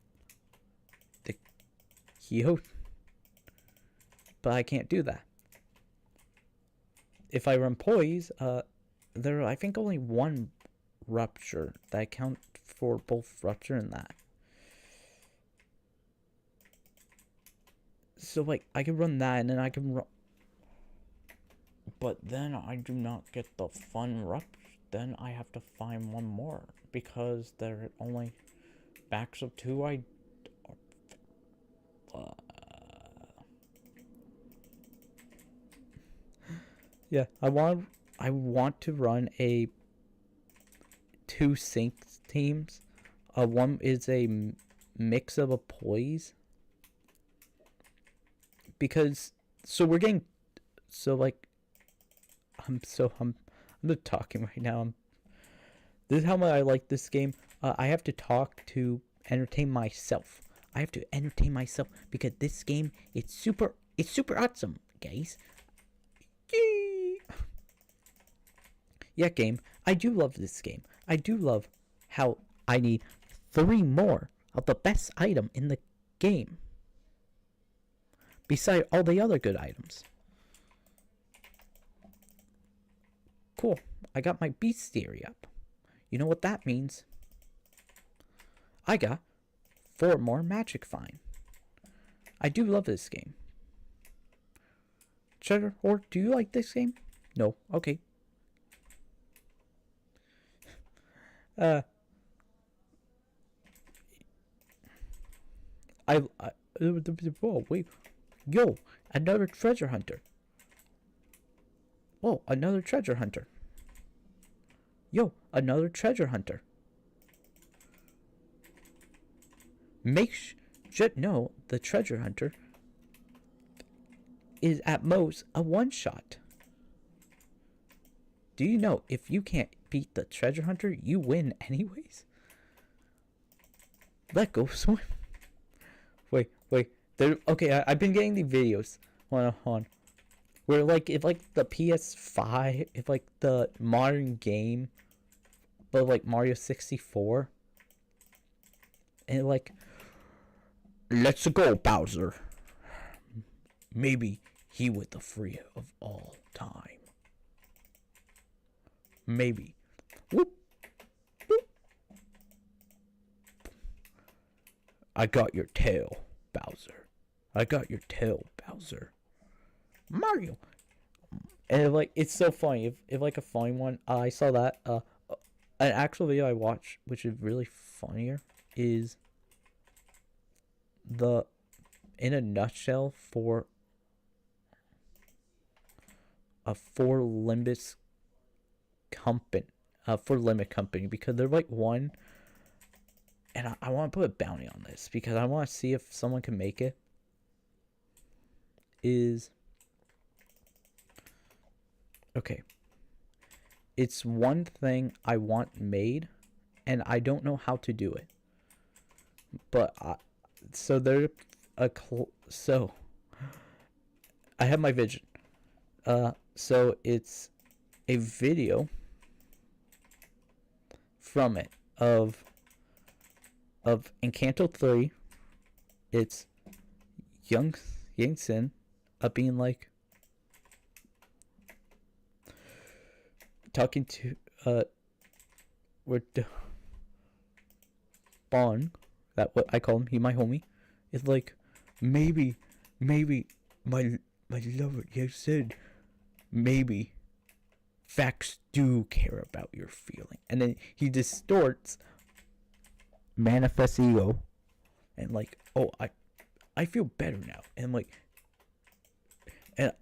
Quixote, but I can't do that. If I run poise, there are, I think, only 1 rupture that I count for both rupture and that. So like I can run that, and then I can run, but then I do not get the fun rupture. Then I have to find 1 more because they're only backs of 2. Yeah, I want to run a 2 sync teams. One is a mix of employees. Because we're getting like I'm just talking right now. This is how much I like this game. I have to talk to entertain myself. I have to entertain myself because this game it's super awesome, guys. Yay! Yeah, game. I do love this game. I do love how I need 3 more of the best item in the game. Beside all the other good items. Cool. I got my beast theory up. You know what that means? I got 4 more magic fine. I do love this game. Cheddar, or do you like this game? No. Okay. Oh, wait. Yo, another treasure hunter. Oh, another treasure hunter. Yo, another treasure hunter. Should know the treasure hunter is at most a one-shot. Do you know if you can't beat the treasure hunter, you win anyways? Let go swim. Wait. Okay, I've been getting the videos on where like if like the PS5, if like the modern game, but like Mario 64, and like, let's go Bowser. Maybe he was the free of all time. Maybe. Whoop. Whoop. I got your tail, Bowser. I got your tail, Bowser. Mario. And like it's so funny. If like a funny one, I saw that an actual video I watched, which is really funnier, is the in a nutshell for Limbus company, for Limit Company, because they're like one, and I want to put a bounty on this because I want to see if someone can make it. Is okay. It's one thing I want made, and I don't know how to do it. But so I have my vision. So it's a video from it of Encanto 3. It's Young Sin being like talking to Bon, that what I call him, he my homie, is like maybe my lover, you said maybe facts do care about your feeling, and then he distorts manifest ego and like, oh, I feel better now, and like, and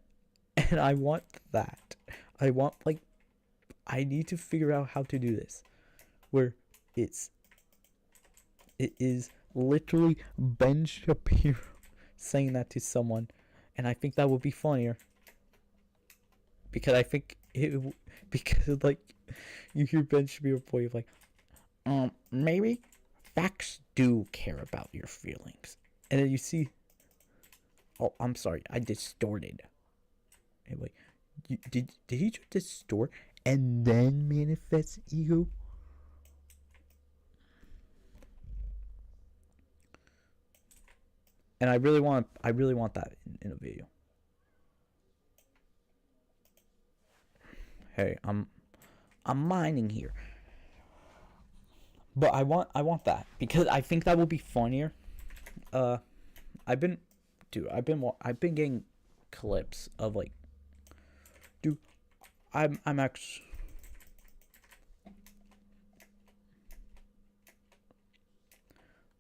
I want that. I want like, I need to figure out how to do this where it is literally Ben Shapiro saying that to someone, and I think that would be funnier because I think because like you hear Ben Shapiro play like, maybe facts do care about your feelings, and then you see, oh, I'm sorry, I distorted. Anyway, did he just distort and then manifest ego? And I really want that in a video. Hey, I'm mining here. But I want that because I think that will be funnier. I've been getting clips of like, dude, I'm actually,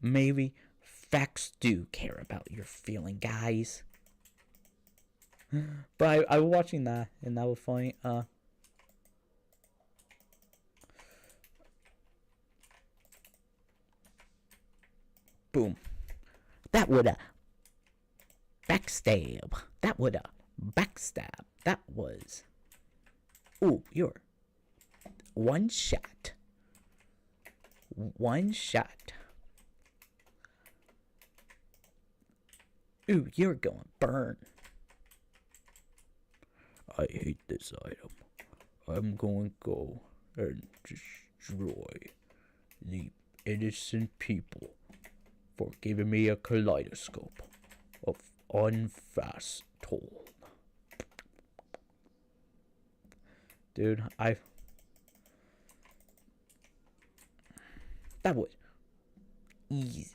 maybe facts do care about your feeling, guys. But I was watching that, and that was funny. Boom. That would backstab. That would backstab. That was. Ooh, you're one shot. One shot. Ooh, you're going burn. I hate this item. I'm going to go and destroy the innocent people for giving me a kaleidoscope of unfast toll. Dude, that was easy.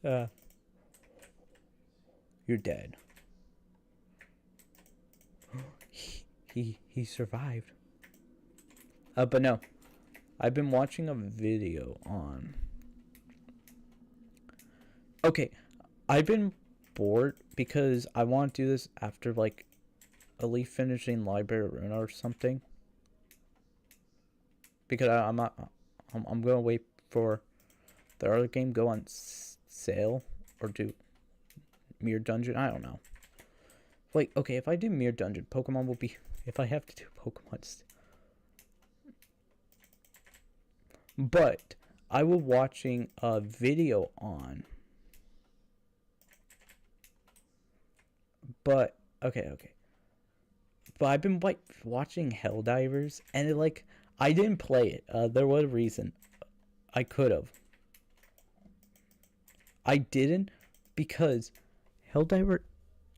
You're dead. He survived. But no, I've been watching a video on. Okay, I've been bored because I want to do this after like at least finishing Library Arena or something. Because I'm gonna wait for the other game go on sale or do Mirror Dungeon. I don't know. Like, okay, if I do Mirror Dungeon, Pokemon will be. If I have to do Pokemon. But I was watching a video on. But okay. But I've been like watching Helldivers, and it like I didn't play it. There was a reason. I could have. I didn't because Helldiver,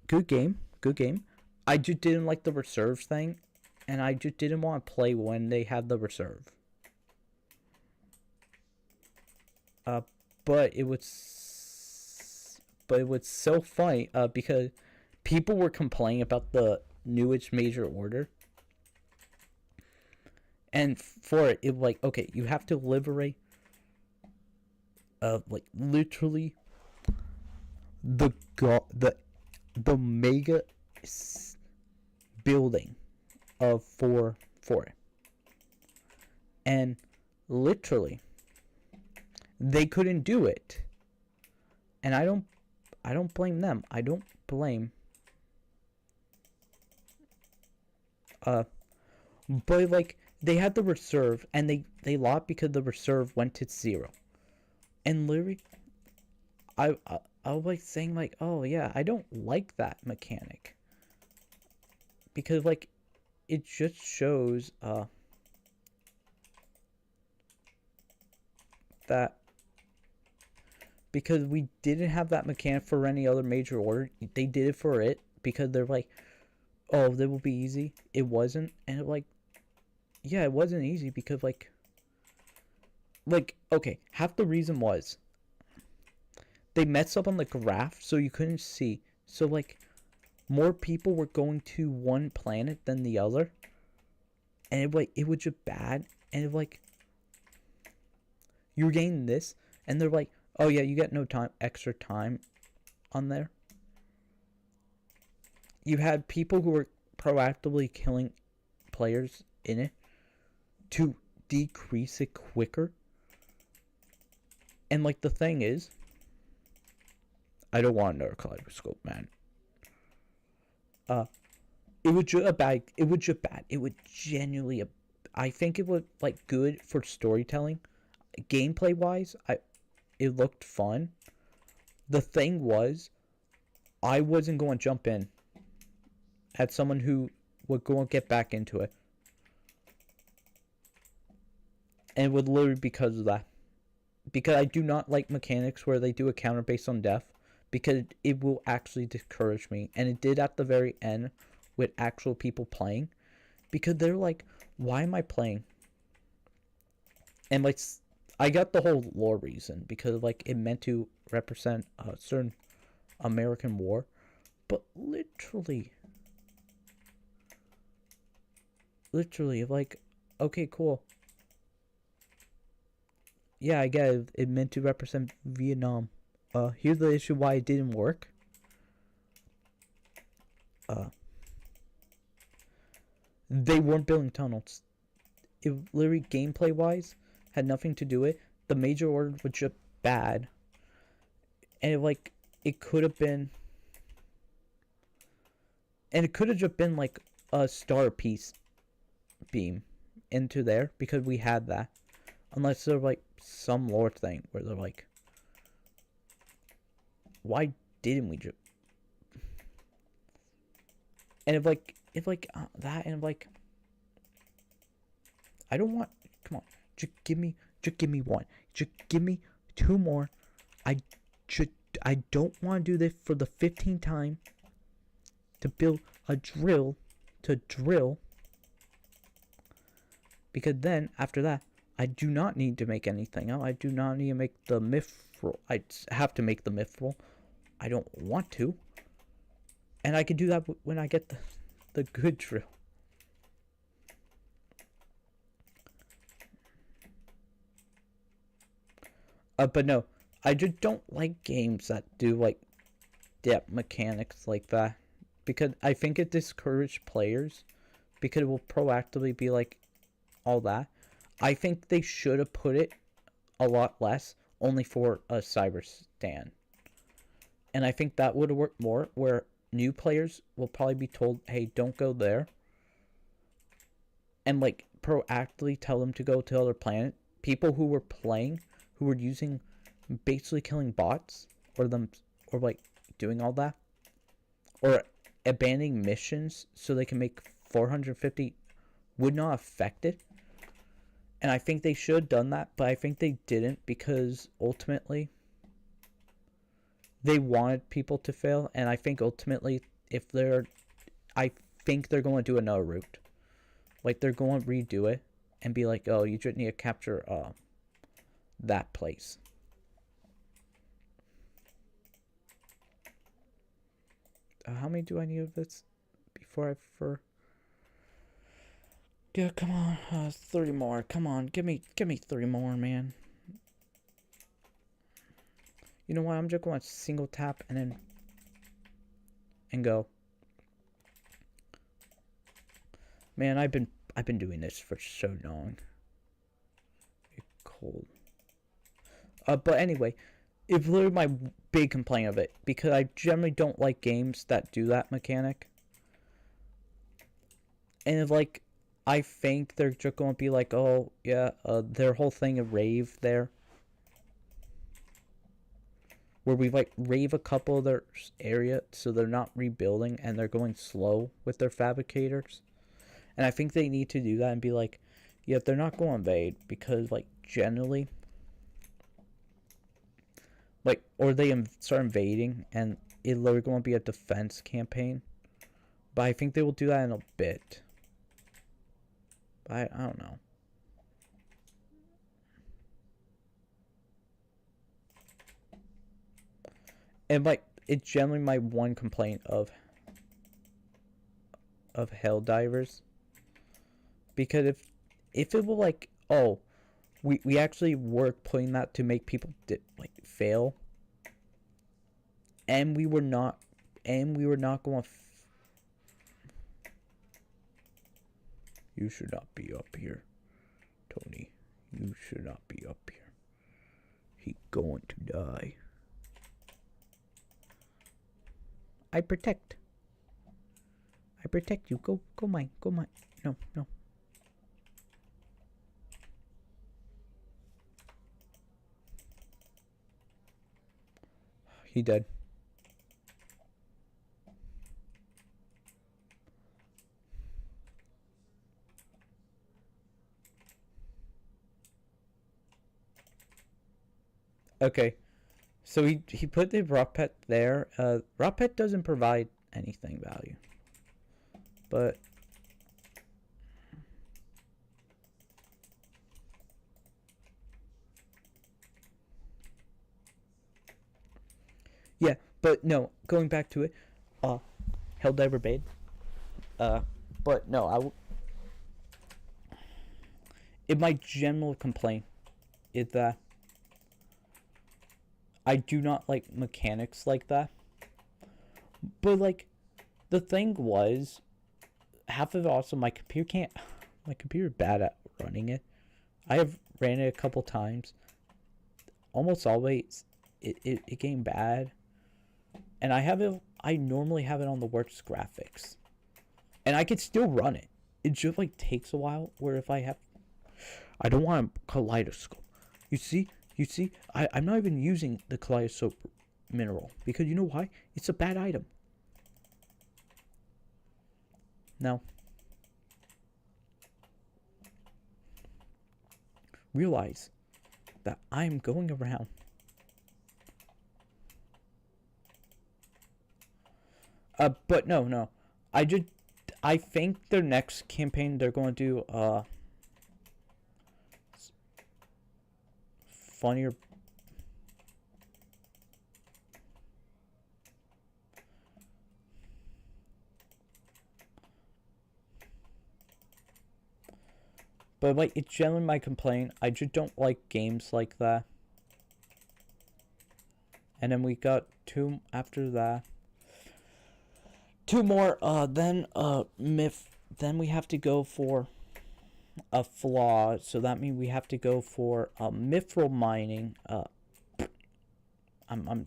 good game. I just didn't like the reserve thing, and I just didn't want to play when they had the reserve. But it was so funny because people were complaining about the newest major order. And for it, like, okay, you have to liberate like literally the mega building of for it. And literally they couldn't do it. And I don't blame them. I don't blame but like they had the reserve and they lost because the reserve went to 0. And literally I was like saying like, oh yeah, I don't like that mechanic. Because like it just shows that because we didn't have that mechanic for any other major order, they did it for it because they're like, oh, that will be easy. It wasn't, and it like, yeah, it wasn't easy because like okay, half the reason was they messed up on the graph so you couldn't see. So like more people were going to one planet than the other, and it was just bad. And it like you were getting this, and they're like, oh yeah, you get no extra time on there. You had people who were proactively killing players in it to decrease it quicker. And like the thing is, I don't want another kaleidoscope, man. It was just bad. It was genuinely I think it was like good for storytelling. Gameplay wise, it looked fun. The thing was, I wasn't going to jump in at someone who would go and get back into it. And it would literally because of that. Because I do not like mechanics where they do a counter based on death. Because it will actually discourage me. And it did at the very end with actual people playing. Because they're like, why am I playing? And like, I got the whole lore reason. Because like it meant to represent a certain American war. But literally, like, okay, cool. Yeah, I get it. It meant to represent Vietnam. Here's the issue why it didn't work. they weren't building tunnels. It literally, gameplay wise, had nothing to do with it. The major order was just bad, and it could have been, and it could have just been like a star piece beam into there because we had that, unless there's like some lore thing where they're like, why didn't we just? And if that, and like, I don't want. Come on, just give me one. Just give me 2 more. I don't want to do this for the 15th time. To build a drill, because then after that, I do not need to make anything else. I do not need to make the mithril. I have to make the mithril. I don't want to. And I can do that when I get the good drill. But no, I just don't like games that do like depth mechanics like that, because I think it discourages players, because it will proactively be like all that. I think they should have put it a lot less, only for a cyber stand. And I think that would have worked more, where new players will probably be told, hey, don't go there. And like proactively tell them to go to other planet. People who were playing, who were using, basically killing bots, or like doing all that, or abandoning missions so they can make 450, would not affect it. And I think they should have done that, but I think they didn't, because ultimately they wanted people to fail. And I think ultimately, I think they're going to do another route. Like, they're going to redo it and be like, oh, you just need to capture that place. How many do I need of this before Yeah, come on, 30 more. Come on, give me 3 more, man. You know what? I'm just going to single tap and go. Man, I've been doing this for so long. It's cold. But anyway, it's literally my big complaint of it, because I generally don't like games that do that mechanic. And if, like, I think they're just going to be like, oh yeah, their whole thing of rave there, where we like rave a couple of their area so they're not rebuilding and they're going slow with their fabricators. And I think they need to do that and be like, yeah, they're not going to invade, because like generally, like, or they start invading and it's literally going to be a defense campaign. But I think they will do that in a bit. I don't know. And like, it's generally my one complaint of Helldivers, because if it will like, oh, we actually were putting that to make people like fail, and we were not going to. You should not be up here, Tony. You should not be up here. He's going to die. I protect you. Go mine. No. He dead. Okay. So he put the rock pet there. Rock pet doesn't provide anything value. But yeah, but no, going back to it, Helldiver Bade. But no, my general complaint is that I do not like mechanics like that. But like, The thing was, half of it also, my computer can't, my computer's bad at running it. I have ran it a couple times. Almost always, it came bad. And I normally have it on the worst graphics. And I can still run it. It just like takes a while, where if I don't want a kaleidoscope. You see, I'm not even using the kaleidoscope mineral, because you know why? It's a bad item. Now, realize that I'm going around. But no. I think their next campaign they're going to do funnier. But like, it's generally my complaint. I just don't like games like that. And then we got two after that. Two more. Then we have to go for a flaw. So that means we have to go for mithril mining. I'm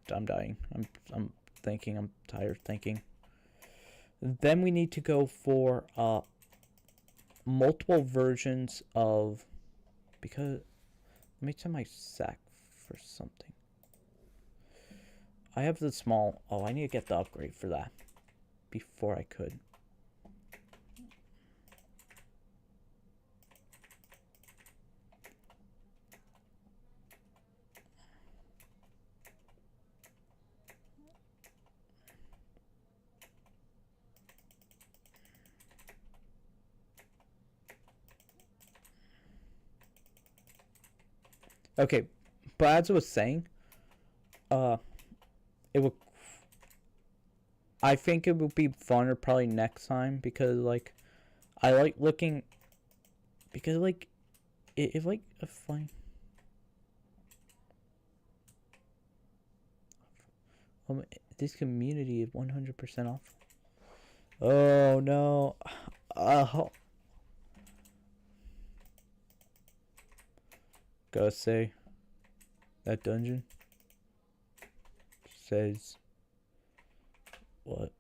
dying. I'm thinking. I'm tired thinking. Then we need to go for multiple versions of, because let me check my sack for something. I have the small. Oh, I need to get the upgrade for that before I could. Okay, but as I was saying, it will. I think it would be funner probably next time, because like, I like looking. Because like, if like a fine. This community is 100% off. Oh no. Gotta say, that dungeon says what?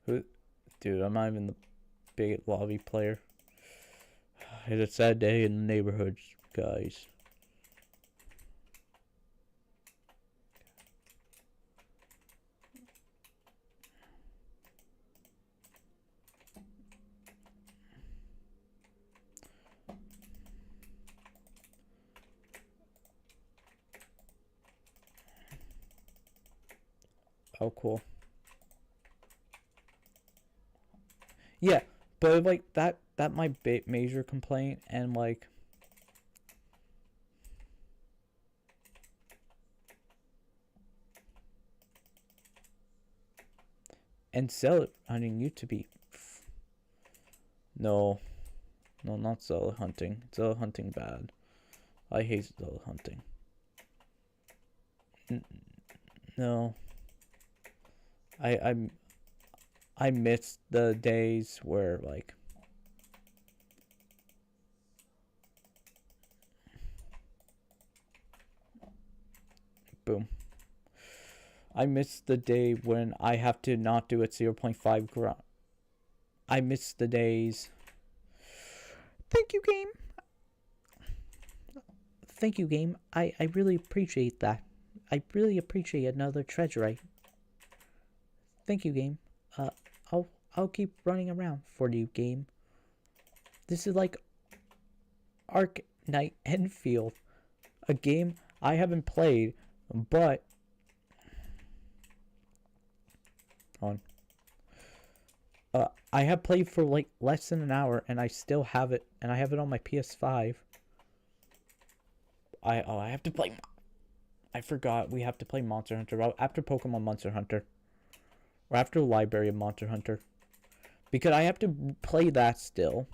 Dude, I'm not even the big lobby player. It's a sad day in the neighborhood, guys. Oh, cool. Yeah, but like that my major complaint, and like, and sell it hunting you to be. No, not zealot hunting. Zealot hunting bad. I hate zealot hunting. No. I miss the days where like boom. I miss the day when I have to not do it 0.5 ground. I miss the days. Thank you, game. Thank you, game. I really appreciate that. I really appreciate another treasure. Thank you, game. I'll keep running around for you, game. This is like Ark Knight Enfield, a game I haven't played, but I have played for like less than an hour, and I still have it, and I have it on my PS5. I have to play. I forgot we have to play Monster Hunter after Pokemon Monster Hunter, or after Library of Monster Hunter, because I have to play that still,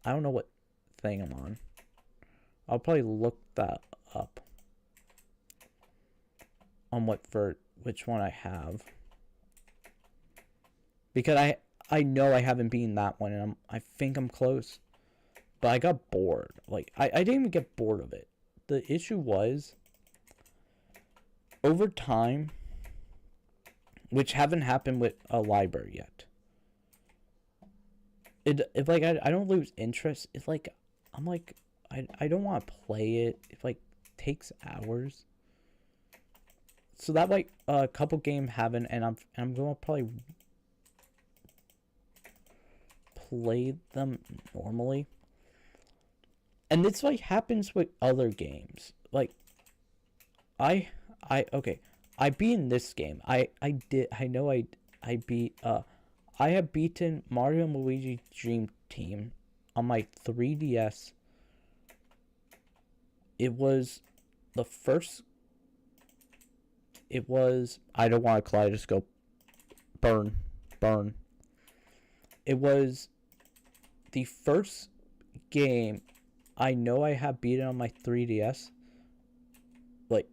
I don't know what thing I'm on. I'll probably look that up on which one I have, because I know I haven't beaten that one, and I think I'm close, but I got bored. Like I didn't even get bored of it. The issue was over time, which haven't happened with a library yet. If like I don't lose interest. It's like I'm like I don't want to play it. It like takes hours. So that like a couple games haven't, and I'm gonna probably play them normally. And this like happens with other games. Like I beat in this game. I have beaten Mario and Luigi Dream Team on my 3DS. It was the first. It was. I don't want a kaleidoscope. Burn. It was the first game I know I have beaten on my 3DS. Like,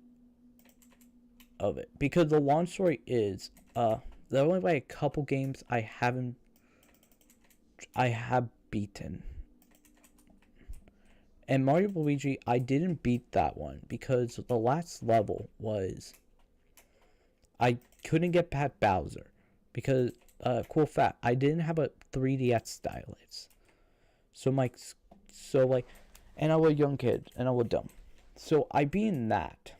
of it. Because the long story is, there are only like a couple games I have beaten. And Mario Luigi, I didn't beat that one because the last level was I couldn't get past Bowser because cool fact, I didn't have a 3DS stylus. And I was a young kid and I was dumb. So I beat that.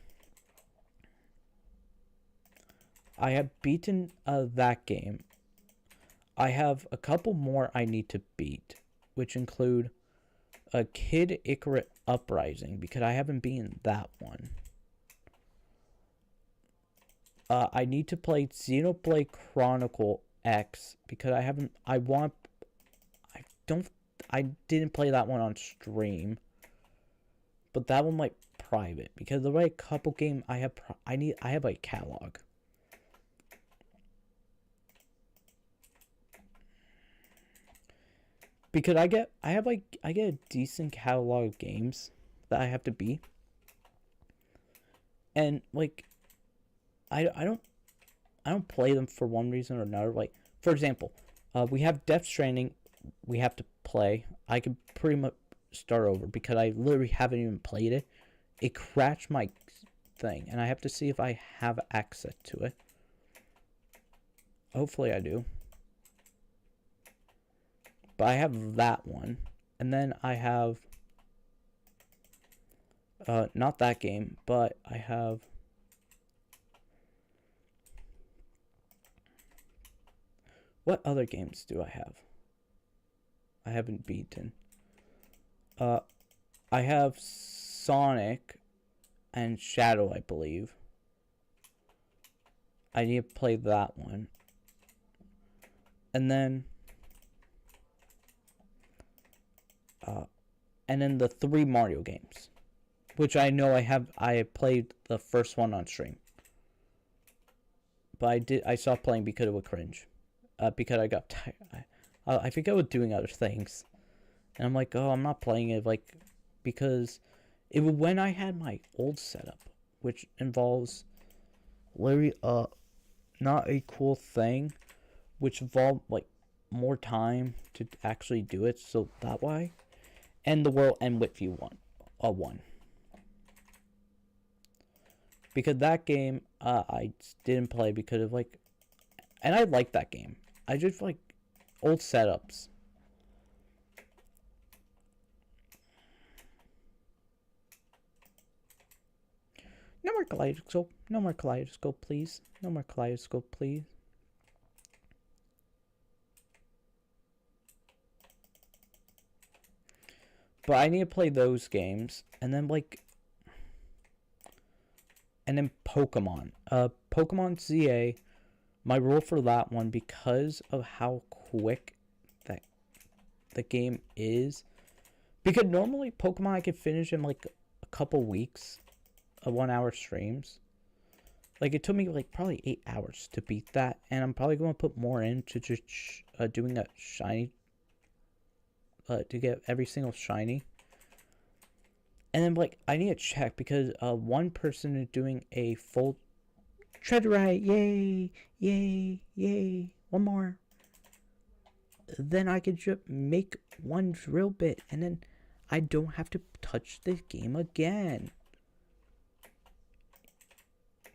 I have beaten that game. I have a couple more I need to beat, which include a Kid Icarus Uprising, because I haven't beaten that one. I need to play Xenoblade Chronicle X, because I didn't play that one on stream, but that one like private, because the right couple game I have a catalog. Because I get a decent catalog of games that I have to beat. And like I don't play them for one reason or another. Like, for example, we have Death Stranding we have to play. I could pretty much start over because I literally haven't even played it. It crashed my thing and I have to see if I have access to it. Hopefully I do. But I have that one. And then I have not that game, but I have what other games do I have? I haven't beaten. I have Sonic and Shadow, I believe. I need to play that one. And then the 3 Mario games, which I know I played the first one on stream, but I stopped playing because it would cringe, because I got tired. I think I was doing other things, and I'm like, oh, I'm not playing it, like, because it was when I had my old setup, which involves literally not a cool thing, which involved like more time to actually do it, so that way. And the world end with you one. Because that game, I didn't play because of like, and I like that game. I just like old setups. No more kaleidoscope. No more kaleidoscope, please. No more kaleidoscope, please. But I need to play those games, and then Pokemon. Pokemon ZA, my rule for that one, because of how quick that the game is, because normally Pokemon I could finish in like a couple weeks of 1 hour streams. Like, it took me like probably 8 hours to beat that, and I'm probably going to put more into just doing a shiny to get every single shiny. And then, like, I need to check because one person is doing a full tread right. Yay, yay, yay. One more. Then I could just make one drill bit, and then I don't have to touch the game again.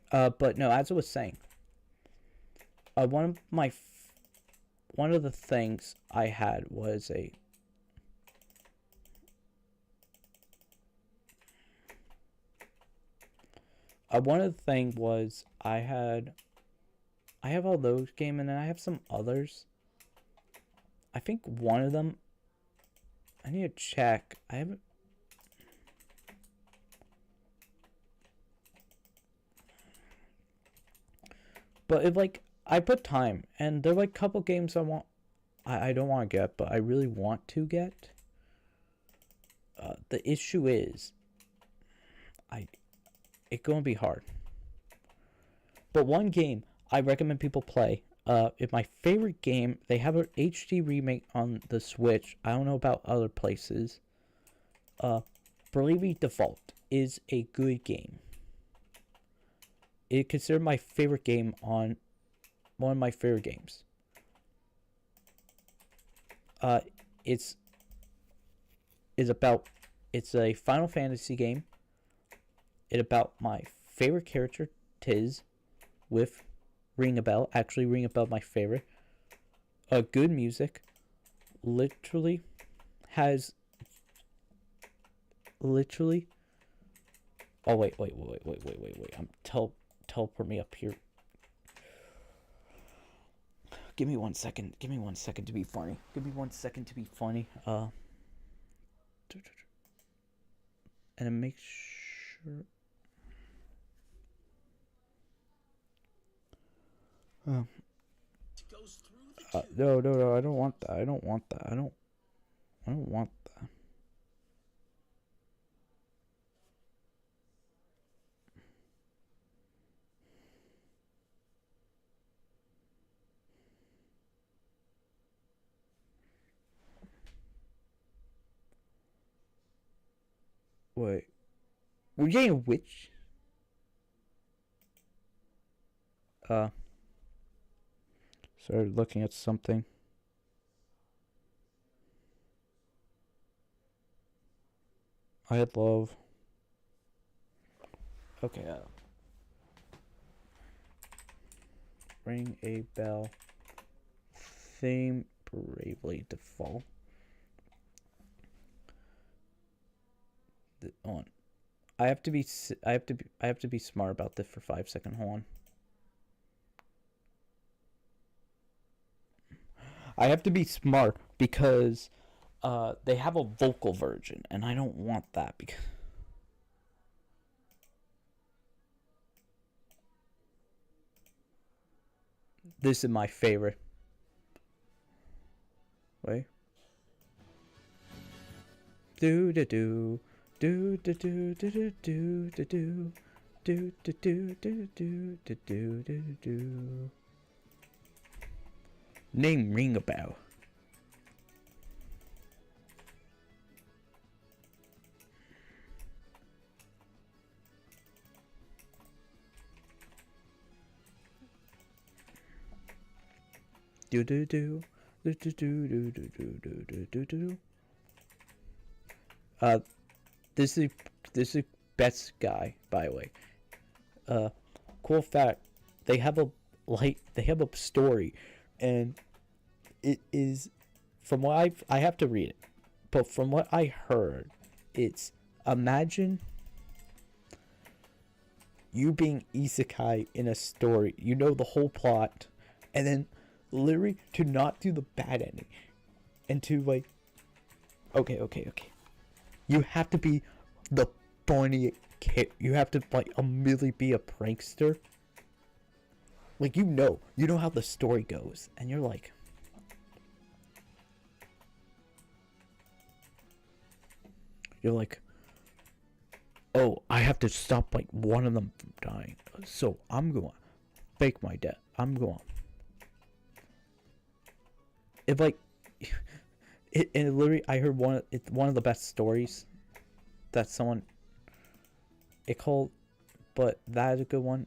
But no, as I was saying, one of the things I had was one of the thing was I have all those games, and then I have some others. I think one of them, I need to check. I haven't. But if, like, I put time, and there are, like, a couple games I don't want to get, but I really want to get. The issue is, it's gonna be hard. But one game I recommend people play. It's my favorite game. They have an HD remake on the Switch. I don't know about other places. Bravely Default is a good game. It's considered my favorite game one of my favorite games. It's a Final Fantasy game. It's about my favorite character, Tiz, with Ring a Bell. Actually, Ring a Bell, my favorite. Good music. Literally. Oh, wait. Teleport me up here. Give me 1 second. Give me 1 second to be funny. And then make sure. No, I don't want that. I don't want that. Wait. We're getting a witch? Started looking at something. I had love. Okay, Ring a Bell. Theme Bravely Default. On. I have to be smart about this for 5 seconds. Hold on. I have to be smart because they have a vocal version, and I don't want that because this is my favorite. Wait. Do do do do do do do do do do do do do do do do do do. Name ring a bell. Do do do do do do do do do do do do. This is best guy, by the way. Cool fact, they have a story, and it is, from what I have to read it, but from what I heard, it's imagine you being isekai in a story, you know the whole plot, and then literally to not do the bad ending, and to like, okay. You have to be the funny kid. You have to like immediately be a prankster. Like you know how the story goes, and you're like, oh, I have to stop like one of them from dying, so I'm going to fake my death. I'm going. If like, It literally, I heard one of the best stories that someone it called, but that is a good one.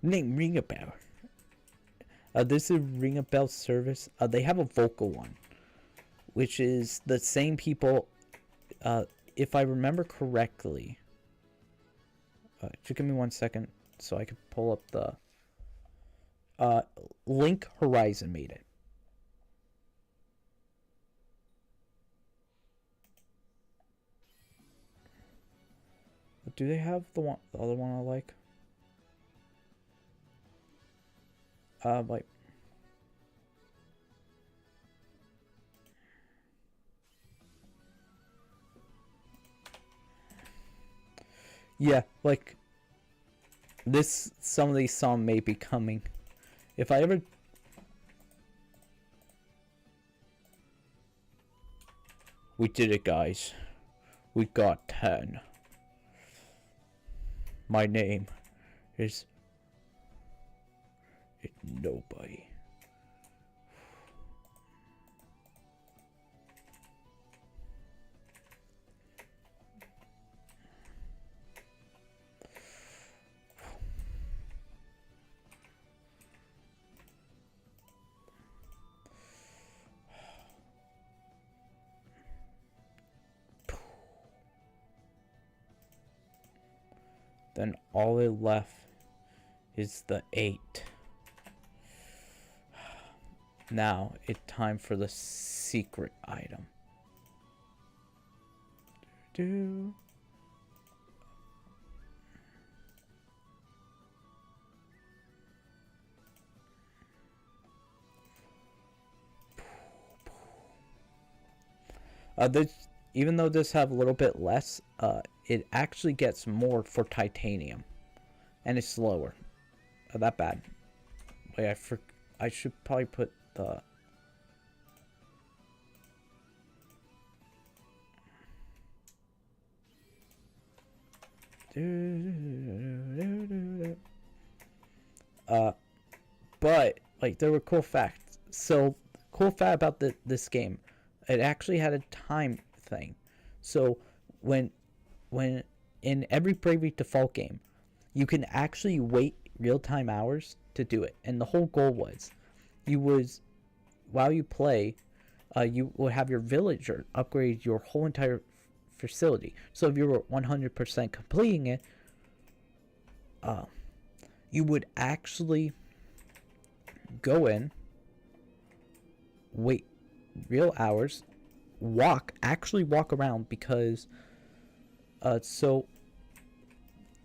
Name ring a bell. This is Ring a Bell service. They have a vocal one, which is the same people. If I remember correctly, just give me 1 second so I can pull up the. Link Horizon made it. Do they have the other one I like? Like. Yeah, like. Some of these songs may be coming. If I ever. We did it, guys. We got 10. My name is nobody. Then all it left is the 8. Now it's time for the secret item. Even though this have a little bit less, it actually gets more for titanium, and it's slower. That bad. Wait, I should probably put the. But like there were cool facts. So cool fact about this game, it actually had a time thing. So when in every Bravely Default game, you can actually wait real-time hours to do it, and the whole goal was, while you play, you would have your villager upgrade your whole entire facility. So if you were 100% completing it, you would actually go in, wait real hours, actually walk around, because so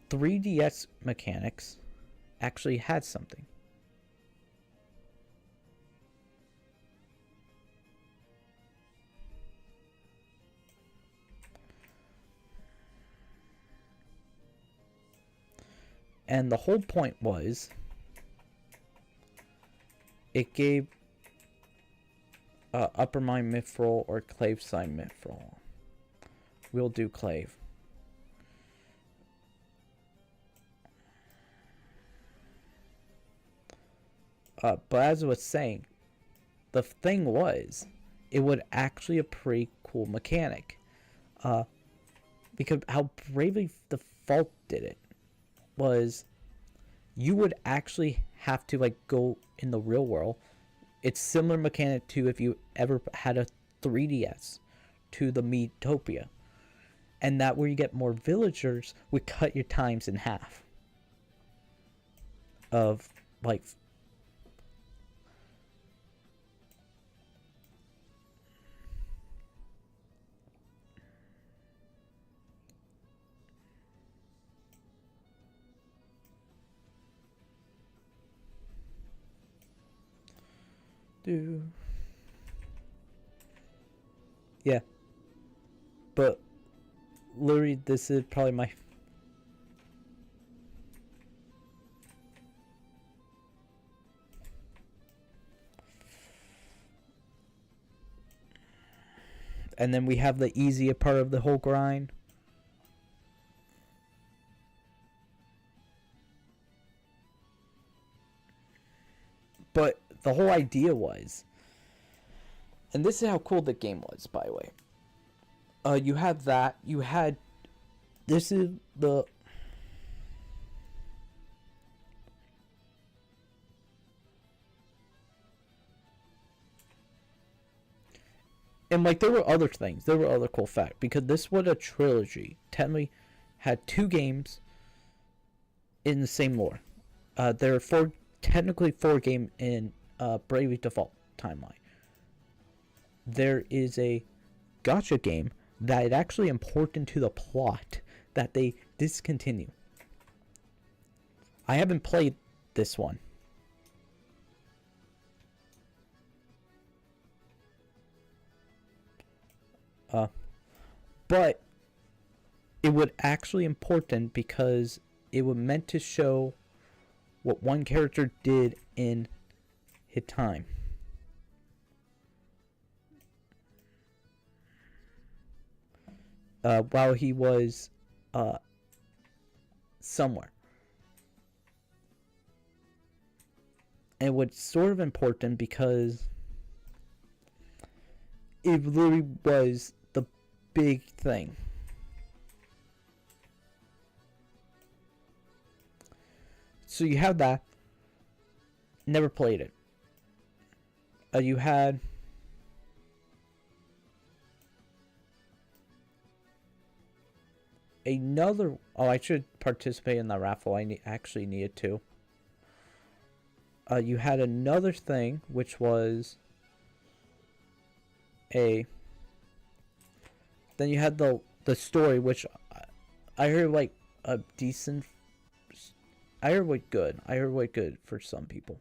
3DS mechanics actually had something. And the whole point was, it gave upper mine mithril or clave side mithril. We'll do clave. But as I was saying, the thing was, it would actually a pretty cool mechanic. Because how Bravely Default did it was, you would actually have to like go in the real world. It's similar mechanic to if you ever had a 3DS to the Miitopia. And that where you get more villagers would cut your times in half. Of like yeah, but literally this is probably my and then we have the easier part of the whole grind. But the whole idea was, and this is how cool the game was, by the way. You have that. You had. This is the. And like there were other things, there were other cool facts because this was a trilogy. Technically, had 2 games in the same lore. There are technically 4 games in Bravely Default timeline. There is a gacha game that is actually important to the plot that they discontinue. I haven't played this one. But it would actually important because it was meant to show what one character did in his time. While he was somewhere. And it was sort of important because it literally was the big thing. So you have that. Never played it. You had another. Oh, I should participate in the raffle. I actually needed to. You had another thing, which was a. Then you had the story, which I heard like a decent. I heard what good. I heard what good for some people.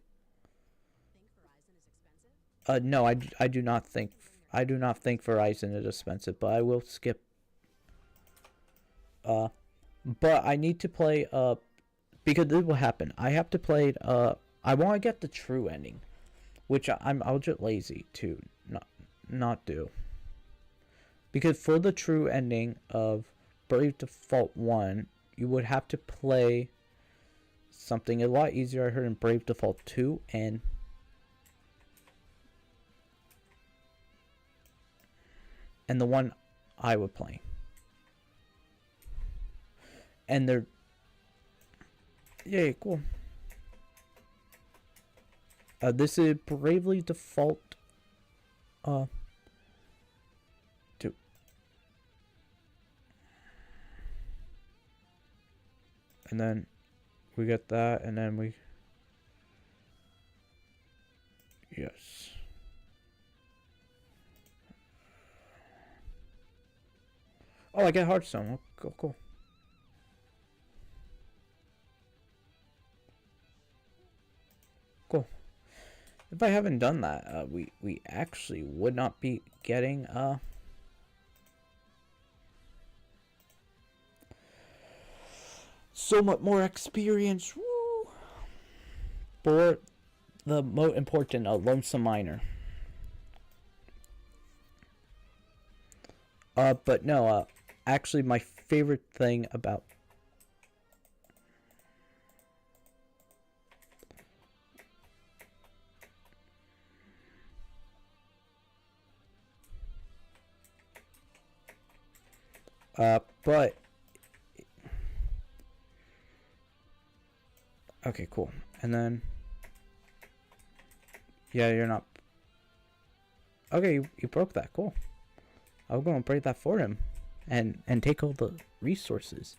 No, I do not think Verizon is expensive, but I will skip. But I need to play because this will happen. I have to play I want to get the true ending, which I'll just lazy to not do. Because for the true ending of Brave Default 1, you would have to play something a lot easier I heard in Brave Default 2 and the one I would play. And they're yay, cool. This is Bravely Default 2. And then we get that, and then we yes. Oh, I get Hearthstone. Oh, cool, cool. Cool. If I haven't done that, we actually would not be getting so much more experience. Woo! For the most important, Lonesome Miner. But no, actually my favorite thing about but okay, cool. And then yeah, you're not okay, you broke that. Cool. I'm gonna break that for him and take all the resources.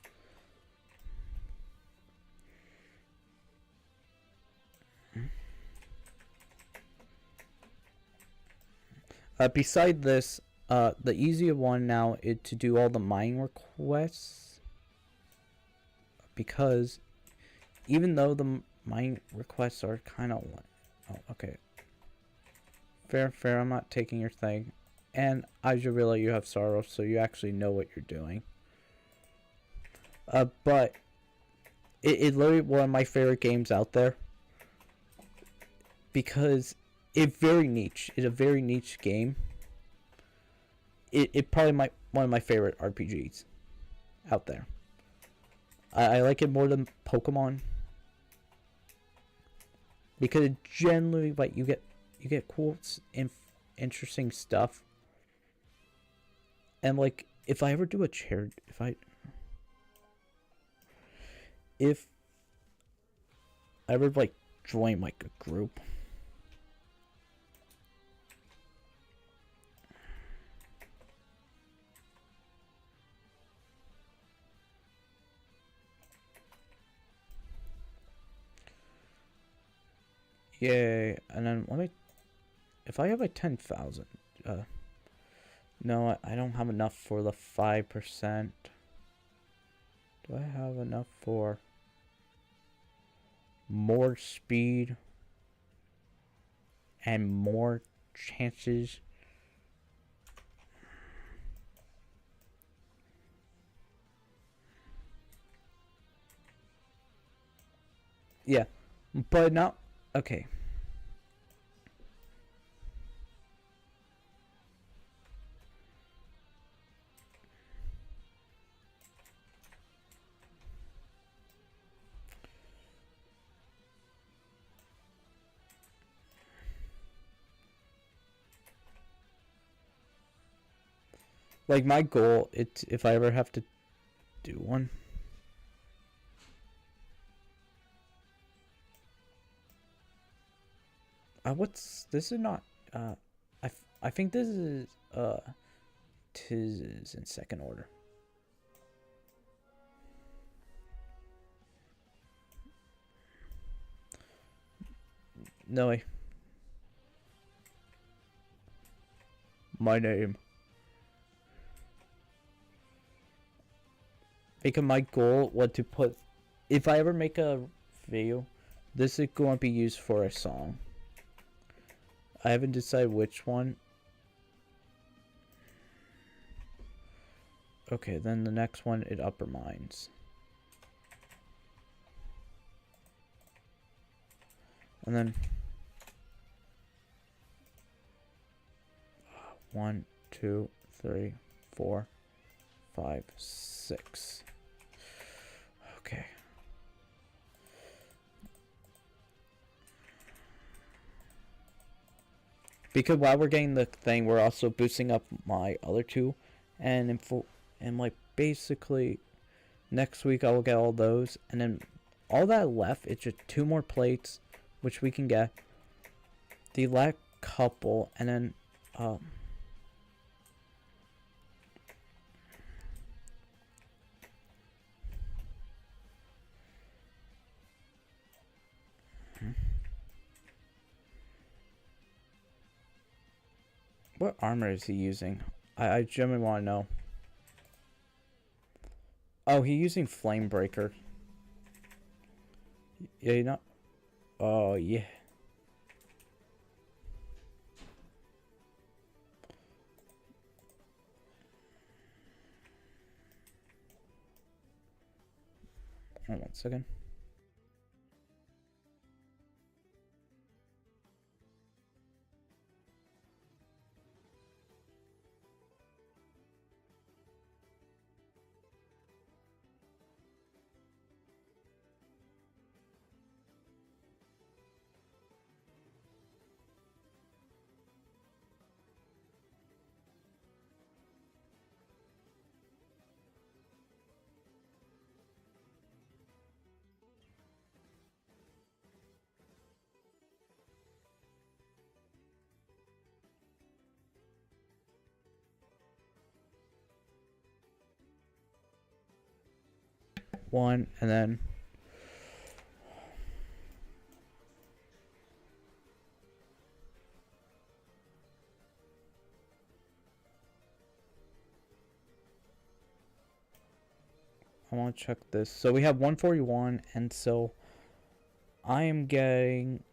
Beside this, the easier one now is to do all the mine requests, because even though the mine requests are kind of oh, okay, fair, I'm not taking your thing, and Ajurilla, you have sorrow, so you actually know what you're doing. But it's literally one of my favorite games out there because it's very niche. It's a very niche game. It probably one of my favorite RPGs out there. I like it more than Pokemon. because generally, like, you get cool, interesting stuff. And like, if I ever do a charity, if I ever like join like a group, yay! And then if I have like 10,000, no, I don't have enough for the 5%. Do I have enough for more speed and more chances? Yeah, but not okay. Like, my goal, it's if I ever have to do one. This is not, I think this is, tis in second order. No way. My name. Because my goal was to put, if I ever make a video, this is going to be used for a song. I haven't decided which one. Okay, then the next one is Upper Mines. And then 1, 2, 3, 4, 5, 6. Okay. Because while we're getting the thing, we're also boosting up my other two, and like basically next week I will get all those, and then all that left is just 2 more plates, which we can get. The last couple, and then what armor is he using? I genuinely want to know. Oh, he's using Flamebreaker. Yeah, you know. Oh, yeah. Hold on 1 second. One, and then I want to check this. So we have 141, and so I am getting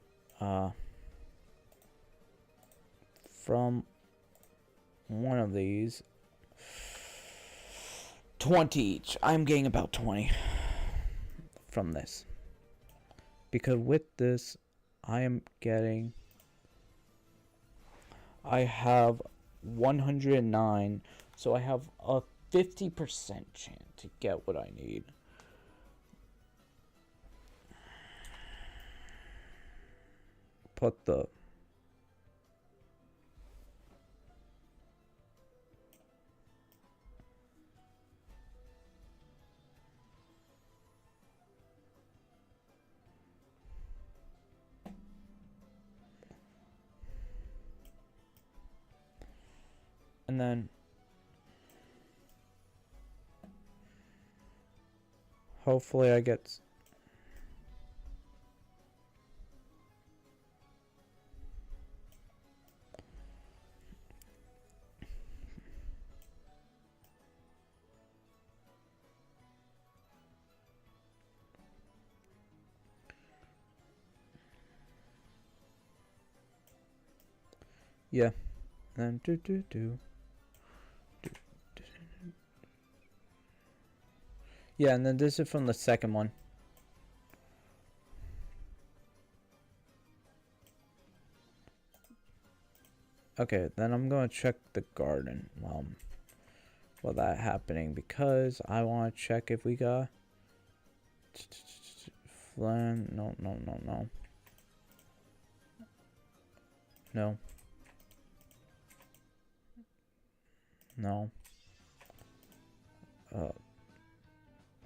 from one of these 20 each. I'm getting about 20 from this, because with this I am getting, I have 109, so I have a 50% chance to get what I need. put the... And then hopefully I get... Yeah. And then yeah, and then this is from the second one. Okay, then I'm gonna check the garden while that happening, because I want to check if we got Flan. No.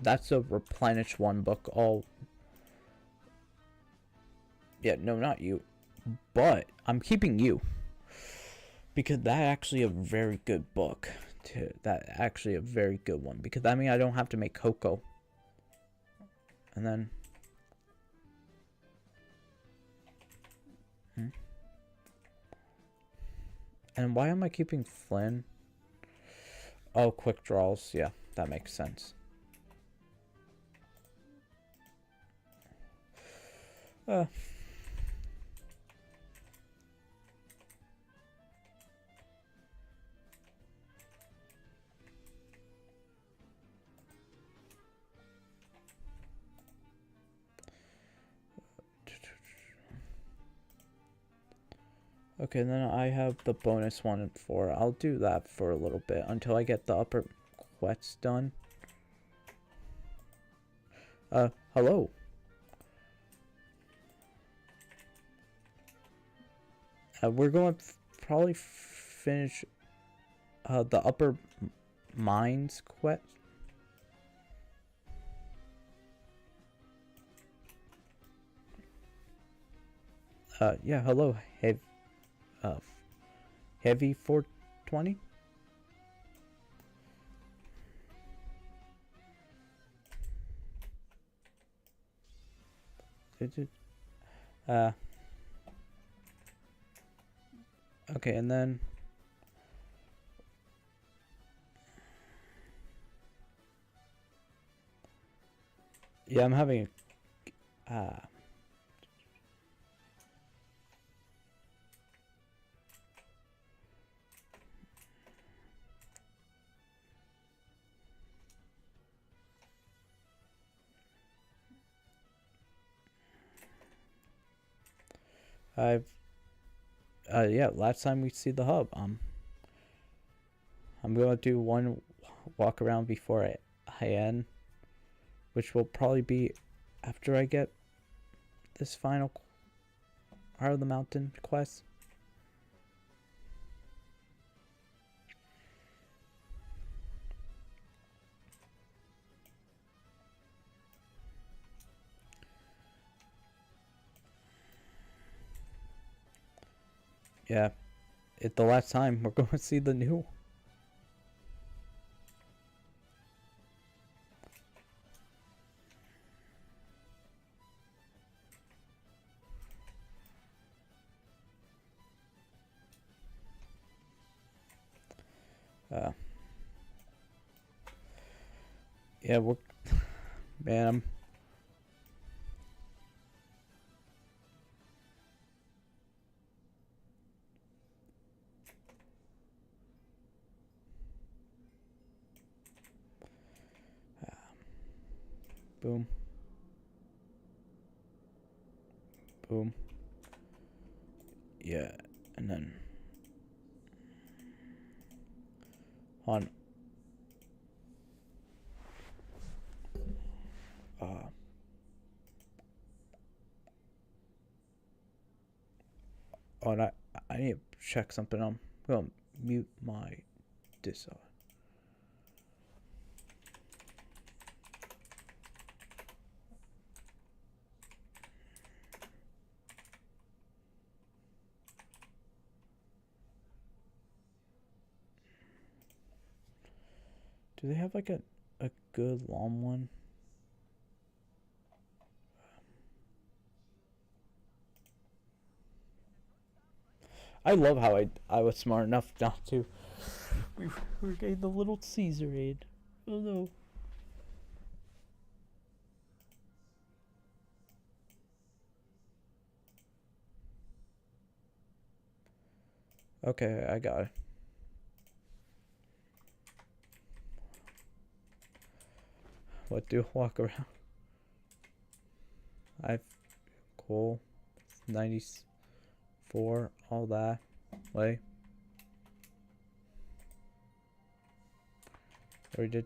That's a replenish one book. Oh, yeah, no, not you, but I'm keeping you, because that actually a very good book. That actually a very good one, because I mean I don't have to make cocoa. And then and why am I keeping Flynn? Oh, quick draws. Yeah, that makes sense. Okay, then I have the bonus one for. I'll do that for a little bit until I get the upper quests done. Hello. We're going to probably finish the upper mines quest. Yeah, hello, Heavy 420. Okay, and then yeah, I'm having yeah, last time we see the hub, I'm gonna do one walk around before I end, which will probably be after I get this final Heart of the Mountain quest. Yeah, it's the last time we're going to see the new. Yeah, we're, man, boom. Boom. Yeah, and then on Oh, and I need to check something. I'm gonna mute my Discord. Do they have like a good long one? I love how I was smart enough not to. We're getting the little Caesar aid. Oh no. Okay, I got it. What do walk around? I've cool 94, all that way. We did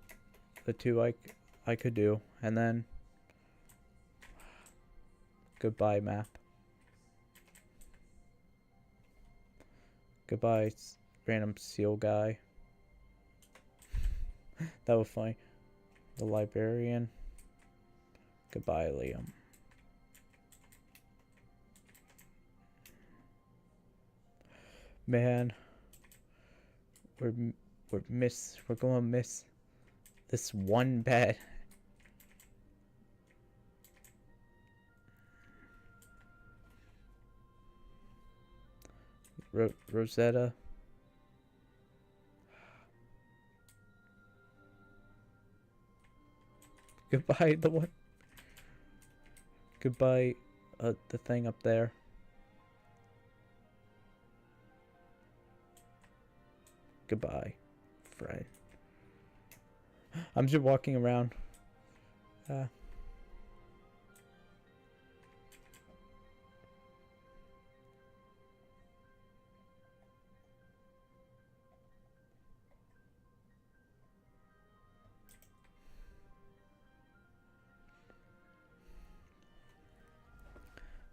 the two I could do, and then goodbye map. Goodbye random seal guy. That was funny. The librarian. Goodbye Liam. Man, we're gonna miss this one bed. Rosetta. Goodbye the one. Goodbye the thing up there. Goodbye, Fred. I'm just walking around.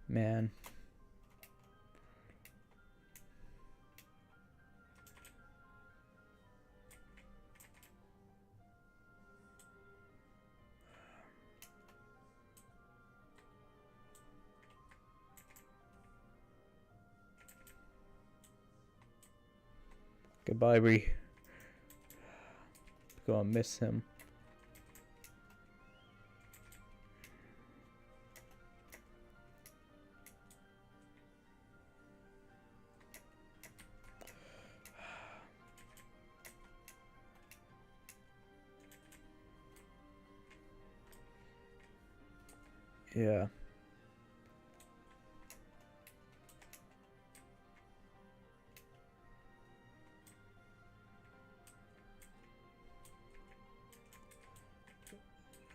Man. Goodbye, Bree. Gonna miss him. Yeah.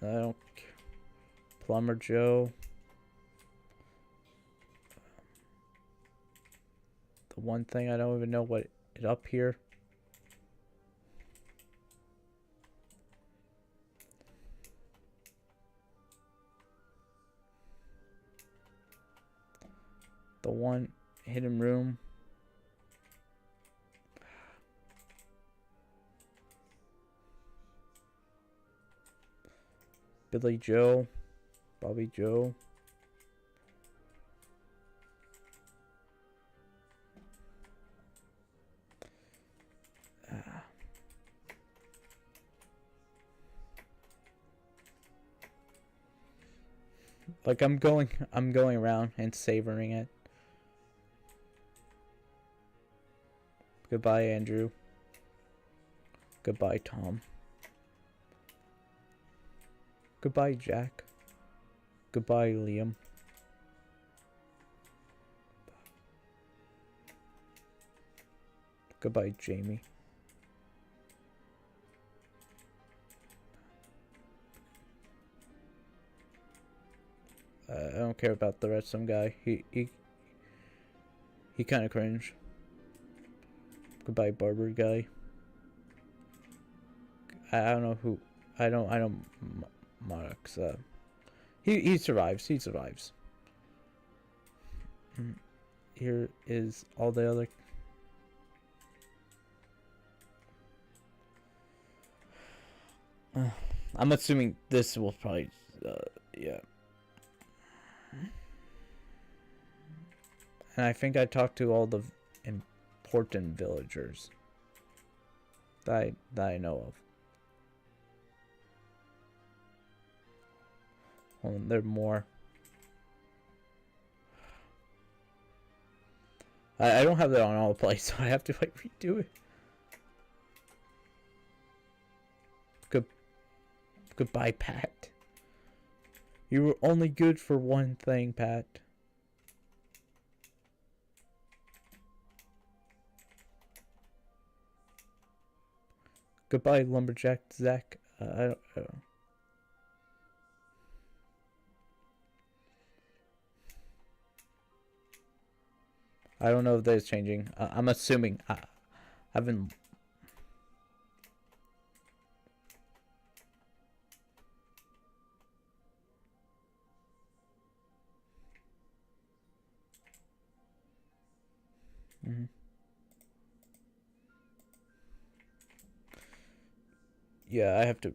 I don't care. Plumber Joe. The one thing I don't even know what is up here. The one hidden room. Billy Joe. Bobby Joe. Like I'm going around and savoring it. Goodbye, Andrew. Goodbye, Tom. Goodbye, Jack. Goodbye, Liam. Goodbye, Jamie. I don't care about the rest. Some guy. He kind of cringe. Goodbye, barber guy. I don't know who. I don't. Monarchs. He survives. He survives. here is all the other. I'm assuming this will probably, yeah. And I think I talked to all the important villagers that I know of. Well, there are more. I don't have that on all plays, so I have to like redo it. Goodbye, Pat. You were only good for one thing, Pat. Goodbye, Lumberjack Zach. I don't. I don't know if that is changing. I'm assuming. I've been. Yeah, I have to.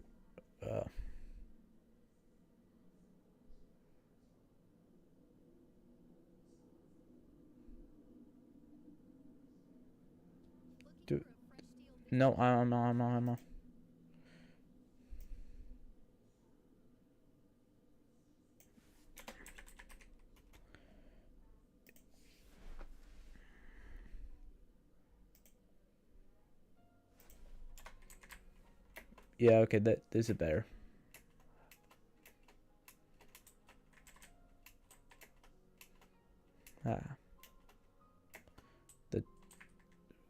No, I'm not. Yeah, okay, this is better. The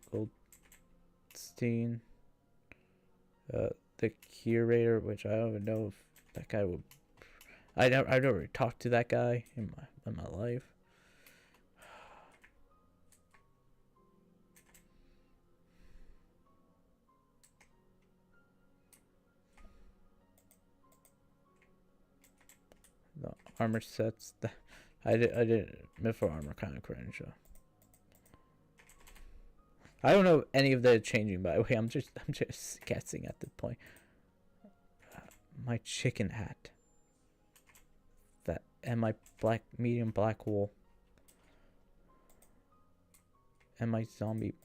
Goldstein, the curator, which I don't even know if that guy would. I've never talked to that guy in my life. The armor sets. I did Mythril armor kind of cringe. So. I don't know any of that changing, by the way. I'm just guessing at this point. My chicken hat. That and my medium black wool. And my zombie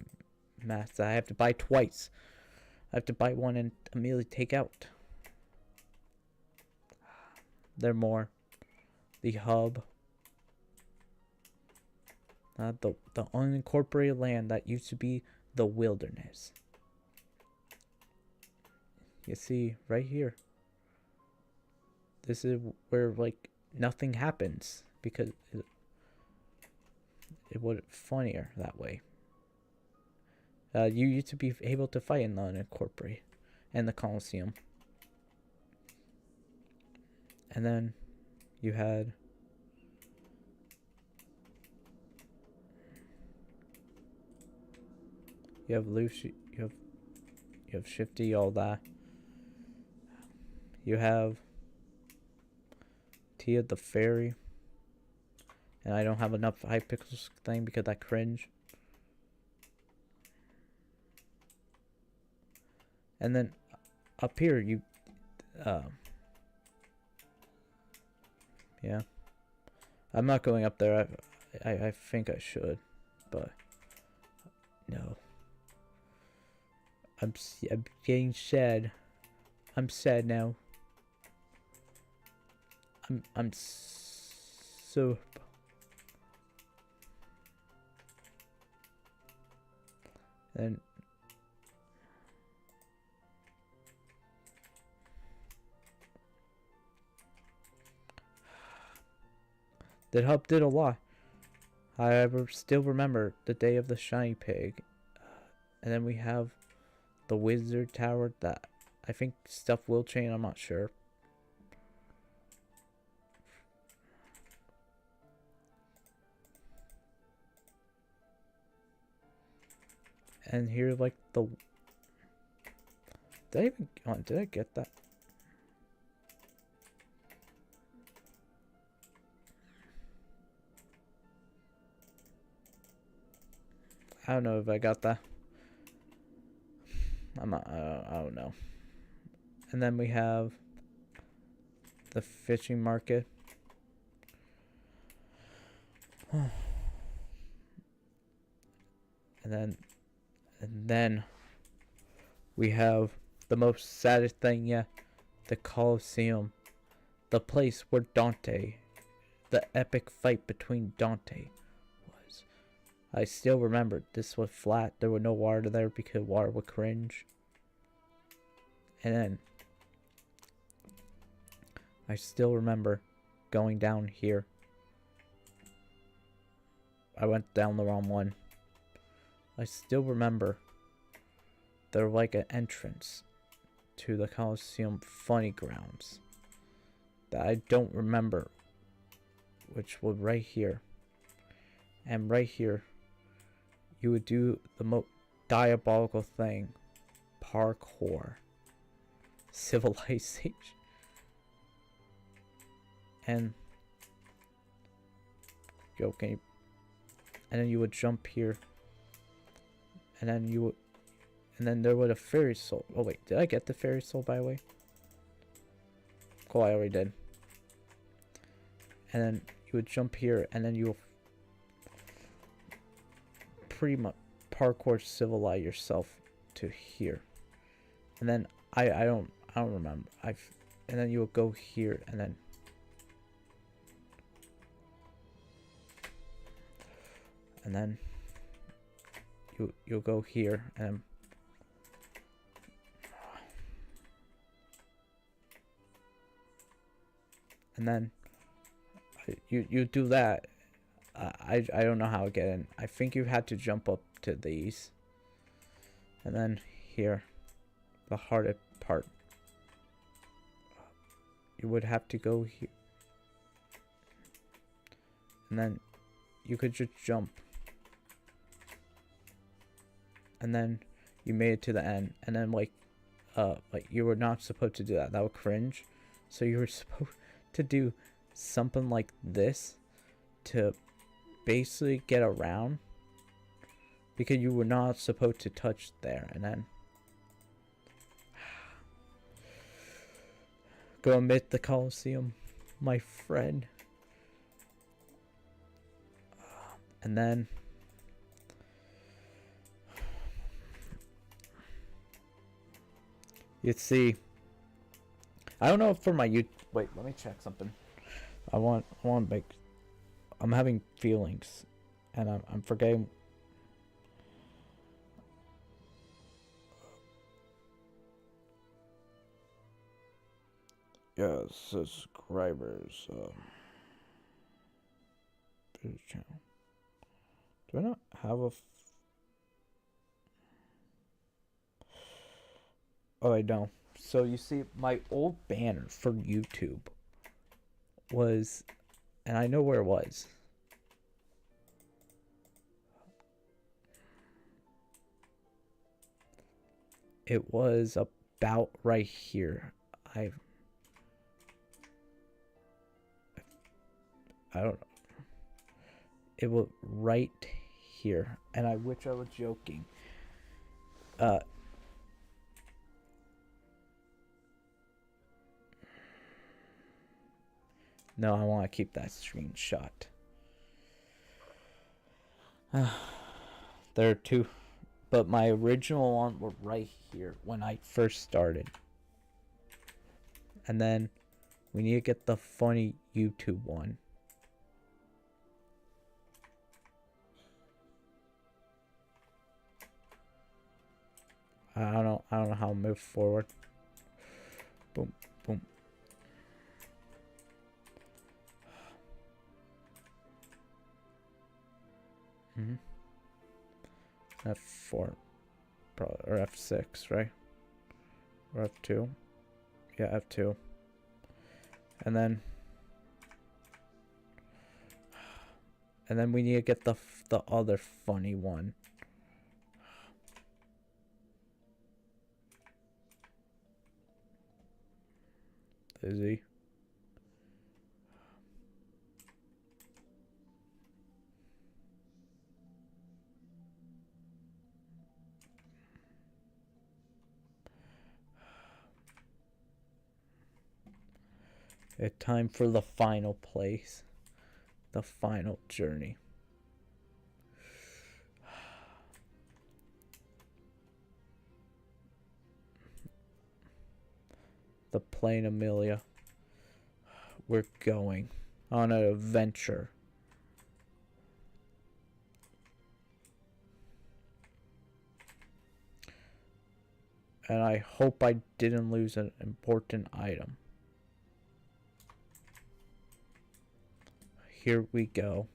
mask that I have to buy twice. I have to buy one and immediately take out. There are more. The hub. The unincorporated land that used to be the wilderness. You see, right here. This is where, like, nothing happens. Because it would funnier that way. You used to be able to fight in the unincorporated. And the Colosseum. And then you had... You have Lucy, you have Shifty, all that. You have Tia the Fairy. And I don't have enough Hypixel thing because I cringe. And then up here you yeah. I'm not going up there. I think I should, but no. I'm getting sad. I'm sad now. I'm so. And that help did a lot. I still remember the day of the shiny pig, and then we have the wizard tower that I think stuff will change. I'm not sure. And here, like the. Did I get that? I don't know if I got that. I don't know. And then we have the fishing market. And then we have the most saddest thing yet, the Colosseum, the place where Dante, the epic fight between Dante was. I still remember this was flat. There was no water there because water would cringe. And then I still remember going down here. I went down the wrong one. I still remember there was like an entrance to the Colosseum funny grounds that I don't remember, which was right here. And right here, you would do the most diabolical thing, parkour, civilization. And yo, can you, and then you would jump here, and then you would, and then there was a fairy soul. Oh wait, did I get the fairy soul by the way? Cool, I already did. And then you would jump here, and then you will pretty much parkour civilize yourself to here. And then I don't remember. And then you will go here, and then you'll go here, and then you do that. I don't know how to get in. I think you had to jump up to these, and then here, the hardest part. You would have to go here, and then you could just jump, and then you made it to the end, and then like you were not supposed to do that. That would cringe. So you were supposed to do something like this to basically get around, because you were not supposed to touch there. And then go amid the Colosseum, my friend. And then you'd see, I don't know if for my wait, let me check something. I want to make, I'm having feelings, and I'm forgetting. Yeah, subscribers. Channel. Do I not have a? Oh, I don't. So you see, my old banner for YouTube was, and I know where it was. It was about right here. I don't know. It was right here, and I wish I was joking. No, I want to keep that screenshot. There are two, but my original one were right here when I first started. And then we need to get the funny YouTube one. I don't know how to move forward. Boom, boom. F4, probably, or F6, right? Or F2. Yeah, F2. And then we need to get the other funny one. Is he? It's time for the final place. The final journey. The plane Amelia. We're going on an adventure. And I hope I didn't lose an important item. Here we go.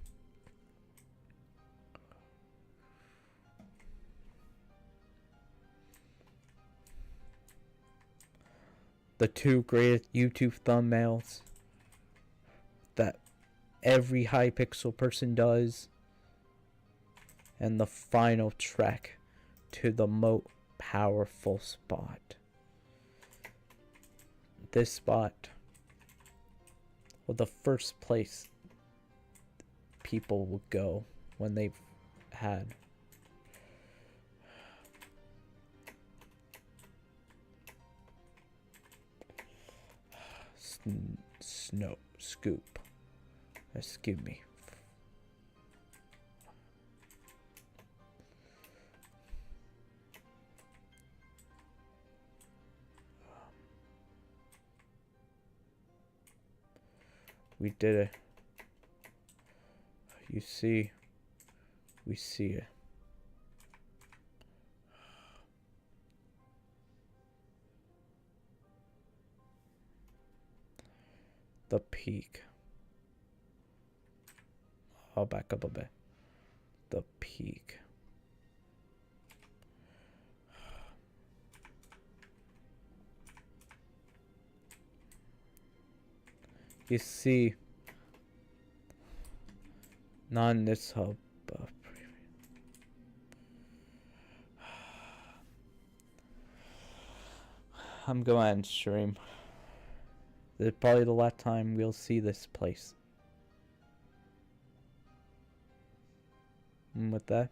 The 2 greatest YouTube thumbnails that every Hypixel person does. And the final trek to the most powerful spot. This spot, well, the first place people will go when they've had snow scoop. Excuse me. We did it. You see, we see it. The peak. I'll back up a bit. The peak. You see, not in this hub. I'm going to end stream. This is probably the last time we'll see this place. And with that,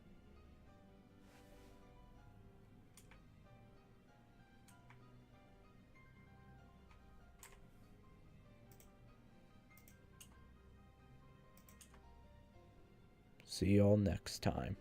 see y'all next time.